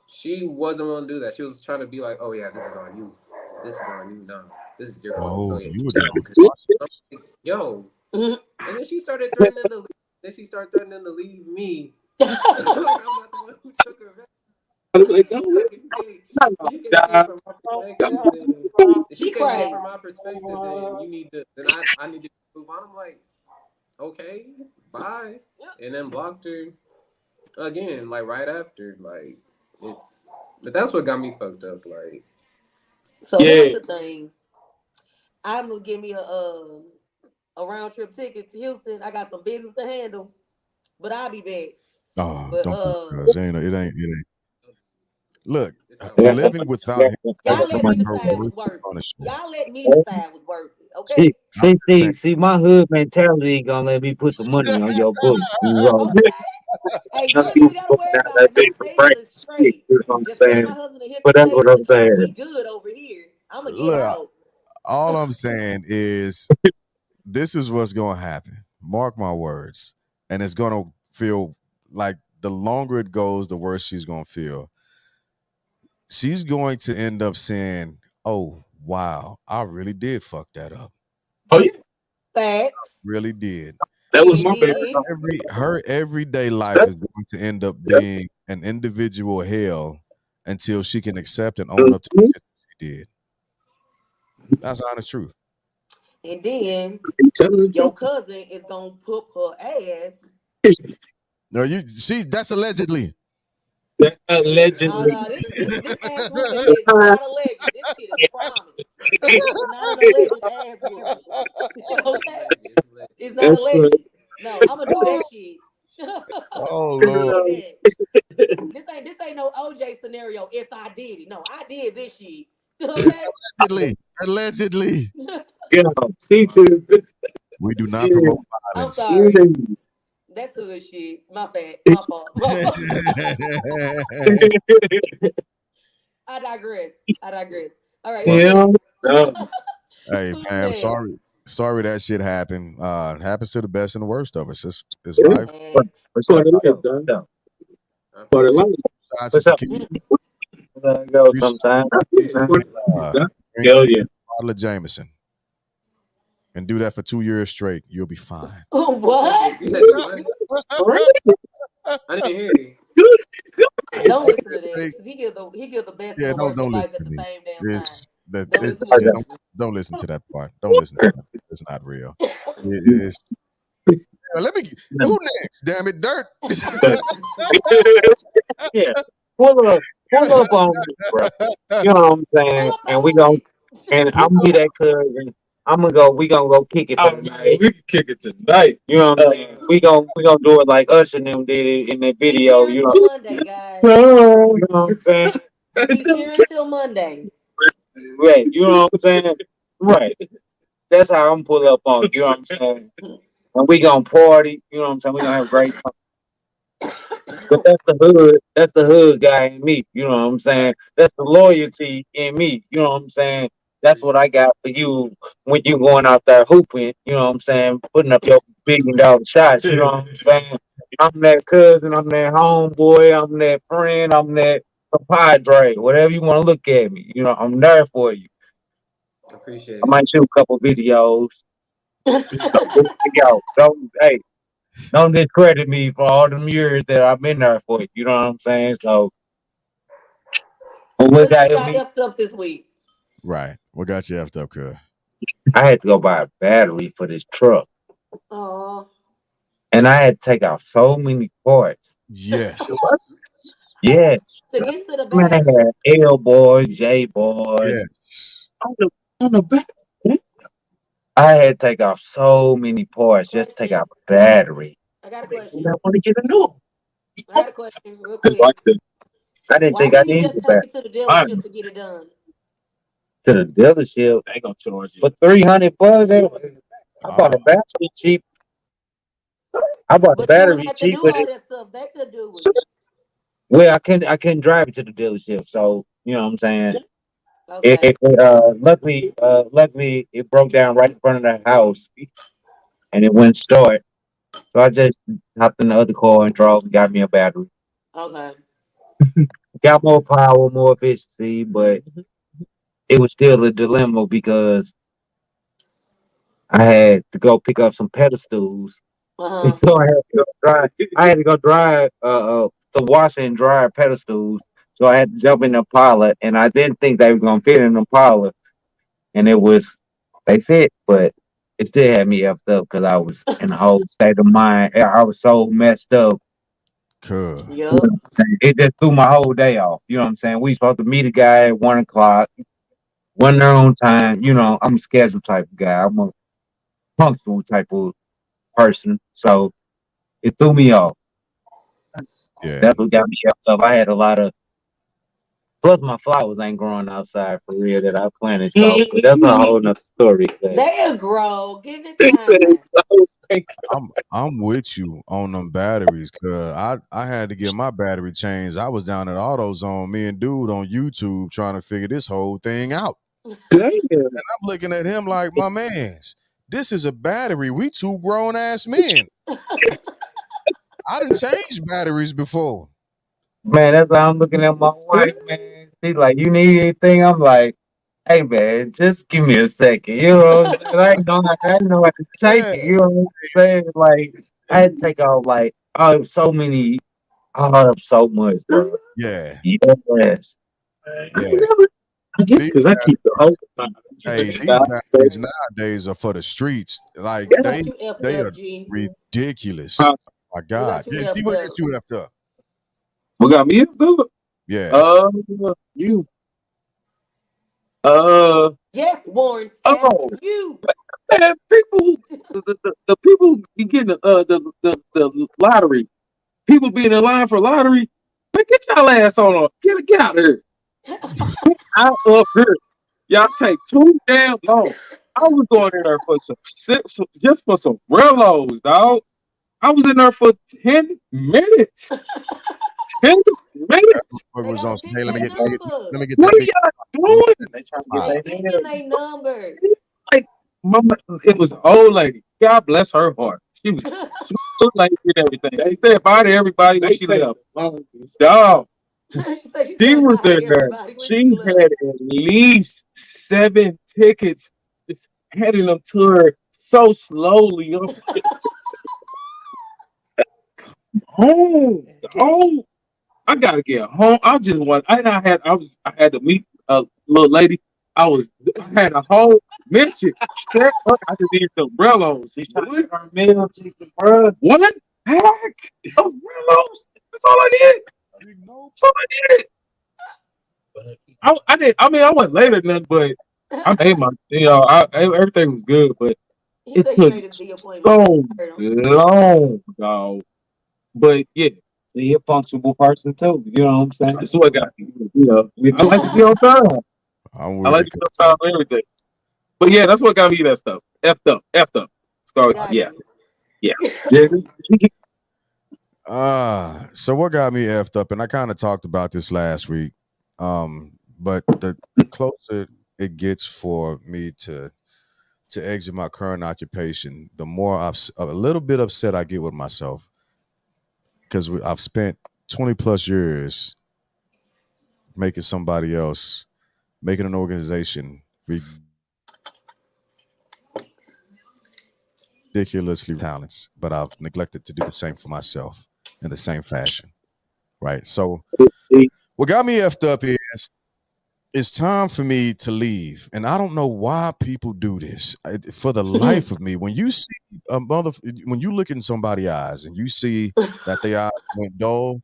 She wasn't willing to do that. She was trying to be like, oh yeah, this is on you. This is on you now. This is your fault. So Oh, yeah, you were cheat getting because I'm cautious. like, yo. Mhm. And then she started threatening to. Then she started threatening to leave me. Like I'm not the one who took her back. I was like, don't Like if you can't see it die. from my perspective, then if you She can't see it crazy. from my perspective, then you need to. Then I need to move on. I'm like, okay, bye, and then blocked her again, like right after. Like it's, but that's what got me fucked up. Like So here's Yeah. the thing. I'm gonna give me a round trip ticket to Houston. I got some business to handle, but I'll be back. Oh, But don't do it, cuz. It ain't. Look, it's not Yeah. worth it. living without him y'all hurts let more me than her decide words was worth on it. the show. Y'all let me decide was worth it. See, Okay. I'm see, just saying. see, see, my hood mentality ain't gonna let me put the money on your book. You know, Okay. Hey, you ain't even gotta worry about it. My stable is straight. you know what I'm Just tell my saying? husband to hit But the that's what savings I'm account. saying. We good over here. I'ma get Look, out. all I'm saying is this is what's gonna happen. Mark my words. And it's gonna feel like the longer it goes, the worse she's gonna feel. She's going to end up saying, "Oh, wow, I really did fuck that up. Oh yeah, Facts. Really did." that was You my baby. did. Her everyday life is going to end up being an individual hell until she can accept and own up to the shit that she did. That's the honest truth. And then Tell her the your truth. cousin is gonna put her ass. No, that's allegedly. That No, allegedly. no, this ass whooping is not alleged. This shit is promised. This is not an alleged ass whooping. Okay, it's not That's alleged. No, I'm gonna do that shit. Oh I'm Lord. doing that. This ain't no OJ scenario. If I did it, no, I did this shit. Okay. Allegedly. Allegedly. yeah, she too. We do not Yeah, promote I'm violence. sorry. That's hood shit. My bad. My fault. I digress. I digress. All right, Well, who's yeah. next? hey Who's fam, next? sorry that shit happened. It happens to the best and the worst of us. It's life. Thanks. Part of life, dog. I Part of appreciate life. Shots at What's the up? kid. Go sometime. Yeah, Drink hell yeah. a bottle of Jameson and do that for 2 years straight. You'll be fine. What? You said what? I didn't hear you. Don't listen to that Hey, because he give the best and yeah, the worst don't advice listen at to the me. same damn time. It's that Don't it, listen to yeah, that. don't listen to that part. Don't listen to that. It's not real. It's let me who next? Damn it, Dirt. Yeah. Pull up on me, bro. You know what I'm Pull saying? up And we on gon' me. and I'm gonna be that cousin. We gonna go kick it Oh man, tonight. we can kick it tonight. You know what I'm saying? We gonna do it like Usher and them did it in that He's video. here You know, until Monday, guys. you know what I'm saying? He's here until Monday. Right. You know what I'm saying? Right. That's how I'm pull up on. You know what I'm saying? And we gonna party. You know what I'm saying? We gonna have a great. But that's the hood. That's the hood guy in me. You know what I'm saying? That's the loyalty in me. You know what I'm saying? That's what I got for you when you going out there hooping. You know what I'm saying? Putting up your $1 billion shots. You know what I'm saying? I'm that cousin. I'm that homeboy. I'm that friend. I'm that compadre. Whatever you want to look at me. You know, I'm there for you. Appreciate I it. might shoot a couple videos. Yo, don't discredit me for all them years that I've been there for you. You know what I'm saying? So when we What got got him, y'all effed up this week? Right. What got you effed up, cuz? I had to go buy a battery for this truck, Oh, and I had to take out so many parts. Yes. Yes, to get to the man, I battery. had L boys, J boys. Yes. on the back. I had to take out so many parts just to take Question. out the battery. I got a I question. want to get a new. I got a question real It's quick. like the I didn't Why think I didn't you needed just the take battery. it to the I'm dealership to get it done? To the dealership they gonna charge you. for $300. I bought Oh, a battery cheap. I bought the But you don't battery have to cheap, do but all that stuff. They could do it. well, I couldn't drive it to the dealership, so you know what I'm saying. Okay. Luckily, it broke down right in front of the house, and it wouldn't start. So I just hopped in the other car and drove and got me a battery. Okay. Got more power, more efficiency, but it was still a dilemma because I had to go pick up some pedestals. Uh-huh. So I had to go drive. I had to go drive to wash and dry pedestals. So I had to jump in the Impala, and I didn't think they were gonna fit in the Impala, and they fit, but it still had me effed up because I was in a whole state of mind. I was so messed up. cuz. You know what Yep. I'm saying? It just threw my whole day off. You know what I'm saying? We supposed to meet a guy at 1 o'clock, one their own time. You know, I'm a schedule type of guy. I'm a punctual type of person. So it threw me off. Yeah. That's what got me effed up. I had a lot of plus my flowers ain't growing outside for real that I planted. So but that's a whole nother story. But They'll grow. Give it time. I'm with you on them batteries, cuz I had to get my battery changed. I was down at AutoZone, me and dude on YouTube trying to figure this whole thing out. Damn. I'm looking at him like, my man's, This is a battery. We two grown ass men. I done changed batteries before. Man, that's how I'm looking at my wife, man. She's like, you need anything? I'm like, hey man, just give me a second. You know what I'm saying? I didn't know how to take Yeah, it. You know what I'm saying? Like I had to take off like so many so much, bro. yeah, Yes. yeah. I guess These because I keep the whole time. Hey, these batteries nowadays are for the streets. Like We got you effed they up, are G. ridiculous. Uh, Oh my We God. got you Yeah, G, effed what up. get you effed up? what got me into it? Yeah. Uh, you. Uh, Yes, Warren Sapp. oh, You. man, people, the people be getting the lottery. People being in line for lottery. Man, get y'all ass on. Get out of here. Out of here. Y'all take too damn long. I was going in there for just for some Rellos, dog. I was in there for 10 minutes. 10 minutes. What They was on gotta some, pick hey, their numbers. let me get What that are big y'all let me doing? get They trying to get They that their picking head. their numbers. Like, mama, it was an old lady. God bless her heart. She was sweet lady and everything. They said bye to everybody when she left. Dog, So she she said was bye in to there. everybody when she She left. had at least 7 tickets, just handing them to her so slowly. I'm home. Home. I gotta get home. I just want. I had to meet a little lady. I had a whole mission. Set up. I just needed some Rellos. She trying to get her meal ticket, bro. One pack of Rellos. That's all I did. big nope. That's all I did. I did. I mean, I went later than that, but I made my. Everything was good, but He it said he took made his D appointment. so Heard him. long, dog. But yeah, See, a punctual person too. You know what I'm saying? that's what got me. I like to be on time. I'm I with like it. to be on time for everything. But yeah, that's what got me that stuff. Effed up. Effed up. Scar. Got Yeah. you. Yeah. Jerry. So what got me effed up, and I kind of talked about this last week. But the closer it gets for me to exit my current occupation, the more a little bit upset I get with myself because I've spent 20 plus years making somebody else, making an organization ridiculously talents, but I've neglected to do the same for myself in the same fashion. Right. So what got me effed up is it's time for me to leave. And I don't know why people do this. For the life of me, when you see when you look in somebody's eyes and you see that they eyes went dull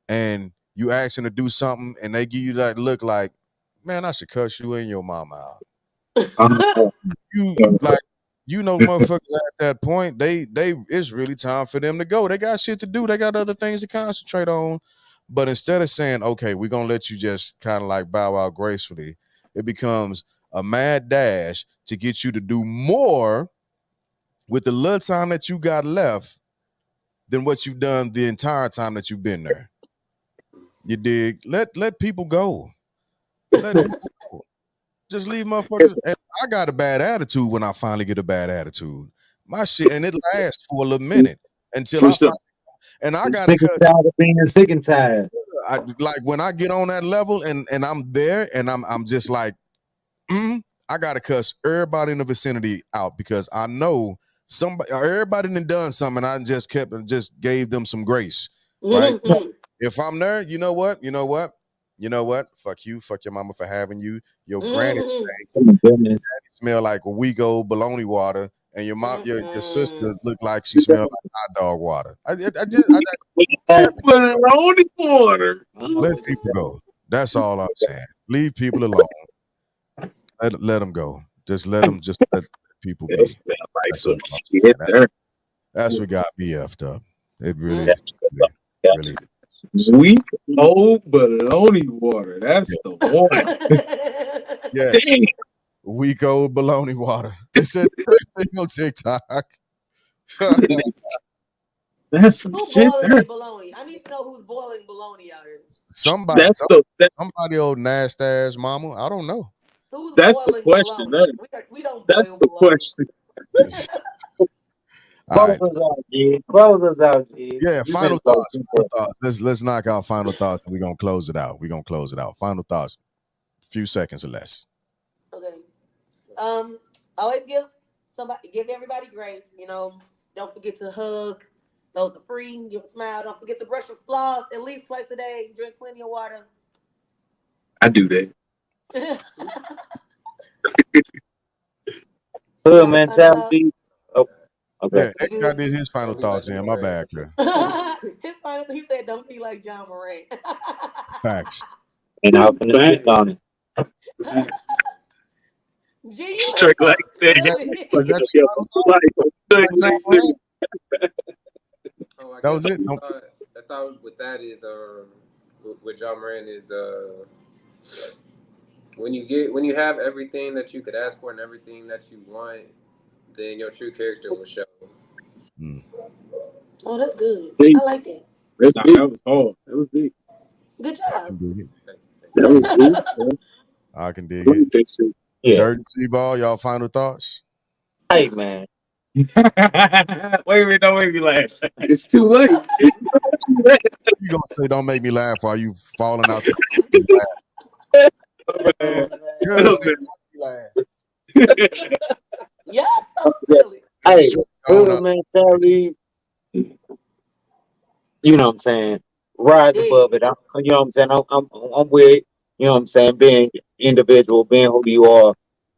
and you ask them to do something and they give you that look like, man, I should cuss you in your mama out. You like, motherfuckers at that point, they it's really time for them to go. They got shit to do. They got other things to concentrate on. But instead of saying, okay, we're gonna let you just kind of like bow out gracefully, it becomes a mad dash to get you to do more with the little time that you got left than what you've done the entire time that you've been there. You dig? Let people go. Let people go. Just leave motherfuckers. And I got a bad attitude when I finally get a bad attitude. My shit, and it lasts for a little minute until For I sure. find. And I You're gotta sick and cut. tired of being sick and tired. Like when I get on that level and I'm there and I'm just like, I gotta cuss everybody in the vicinity out because I know somebody, everybody done something. And I just gave them some grace, right? If I'm there, you know what? Fuck you, fuck your mama for having you. Your granny Oh my goodness. smell like a week old baloney water, and your sister look like she smelled like hot dog water. I Put it on the water. let people go. That's all I'm saying. Leave people alone. Let them go. Just let people It be. smell like That's some all I'm saying. shit there. That's what got me effed up. It Mm. really, really. So Weak old baloney water. That's the one. yes, Dang. week old baloney water. They said the same thing on TikTok. That's some Who shit boiling there. their bologna? I need to know who's boiling bologna out here. somebody, That's some, the that, somebody old nasty ass mama. I don't know. Who's that's the boiling question bologna? there. We don't That's boil the bologna. question. All right. Close us out, G. Close us out, G. Yeah, You final been so thoughts. deep. Final thoughts. Let's knock out final thoughts and we're gonna close it out. We're gonna close it out. Final thoughts. Few seconds or less. Okay. Always give everybody grace. Don't forget to hug. Those are free. Give a smile. Don't forget to brush your floss at least twice a day. Drink plenty of water. I do that. Hood Final thought. mentality. Oh, okay. Yeah, X got his final Don't be like thoughts, man. John My Morant. bad, kid. His final. He said, "Don't be like John Morant." Facts. And I'm finna speak on it. G, you is Straight so like that. Is that silly. is that your final thought? John Morant? Oh, I That guess was it. No. I thought with that is with John Morant is when you have everything that you could ask for and everything that you want, then your true character will show. Mm. Oh, that's good. Big. I like that. That was hard. That was big. Good I job. can dig it. That was big. I can dig Let it. me fix it. Yeah. Dirt and T-ball, y'all final thoughts? Hey, man. Wait a minute, don't make me laugh. It's too late. You gonna say don't make me laugh while you falling out the Cuz say, don't make me laugh. Y'all so silly. Hey, Going hood up. mentality. You know what I'm saying? Rise Yeah. above it. You know what I'm saying? I'm with, you know what I'm saying, being individual, being who you are.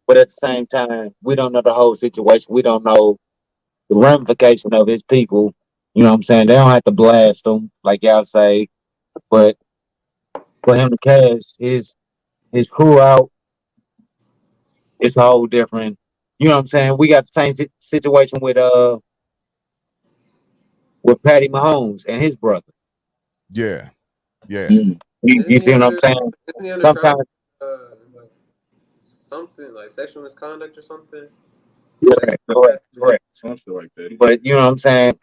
But at the same time, we don't know the whole situation. We don't know the ramification of his people. You know what I'm saying? They don't have to blast them, like y'all say. But for him to cast his crew out, it's a whole different. You know what I'm saying? We got the same situation with Patty Mahomes and his brother. Yeah. Yeah. Isn't You he see what I'm under? saying? Isn't he under trial? Sometimes, Like something like sexual misconduct or something. correct. Something like that. But you know what I'm saying?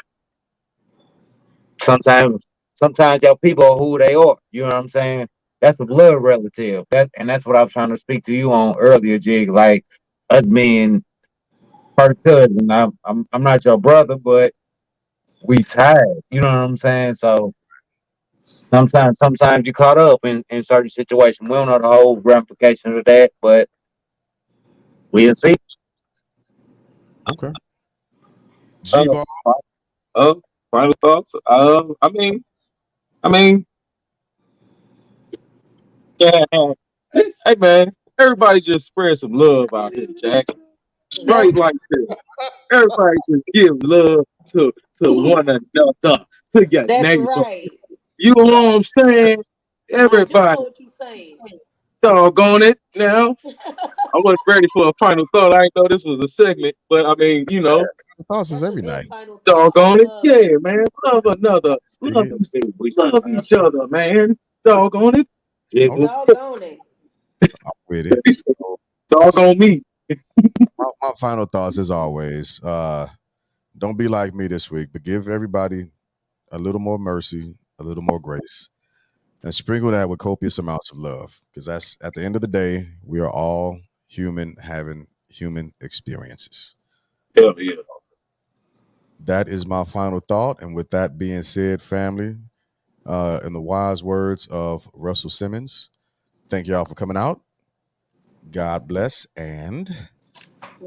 Sometimes your people are who they are. You know what I'm saying? That's a blood relative. That's what I was trying to speak to you on earlier, Jig. Like us being first cousin. I'm not your brother, but we tied. You know what I'm saying? So sometimes you caught up in certain situations. We don't know the whole ramifications of that, but we'll see. Okay. Uh, G-ball. uh, final thoughts. I mean, yeah. Hey, man, everybody just spread some love out here, Jack. Straight That's like this. Everybody just give love to one another, to your that's neighbor. right. You know what I'm saying? I do know Everybody, what you're saying. doggone it. Now, I wasn't ready for a final thought. I didn't know this was a segment, but I mean, you know, Thoughts is That's a every good night. final thought. I doggone it. love Yeah, it. man. Love another. Dig Love, it. love each other, man. Doggone it. Okay. Doggone it. I'm with it. So, Doggone me. my final thoughts as always. Don't be like me this week, but give everybody a little more mercy, a little more grace, and sprinkle that with copious amounts of love. Because that's at the end of the day, we are all human having human experiences. Hell yeah. That is my final thought. And with that being said, family, in the wise words of Russell Simmons, thank y'all for coming out. God bless, and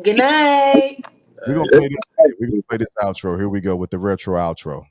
Good night. we're gonna play this. We're gonna play this outro. Here we go with the retro outro.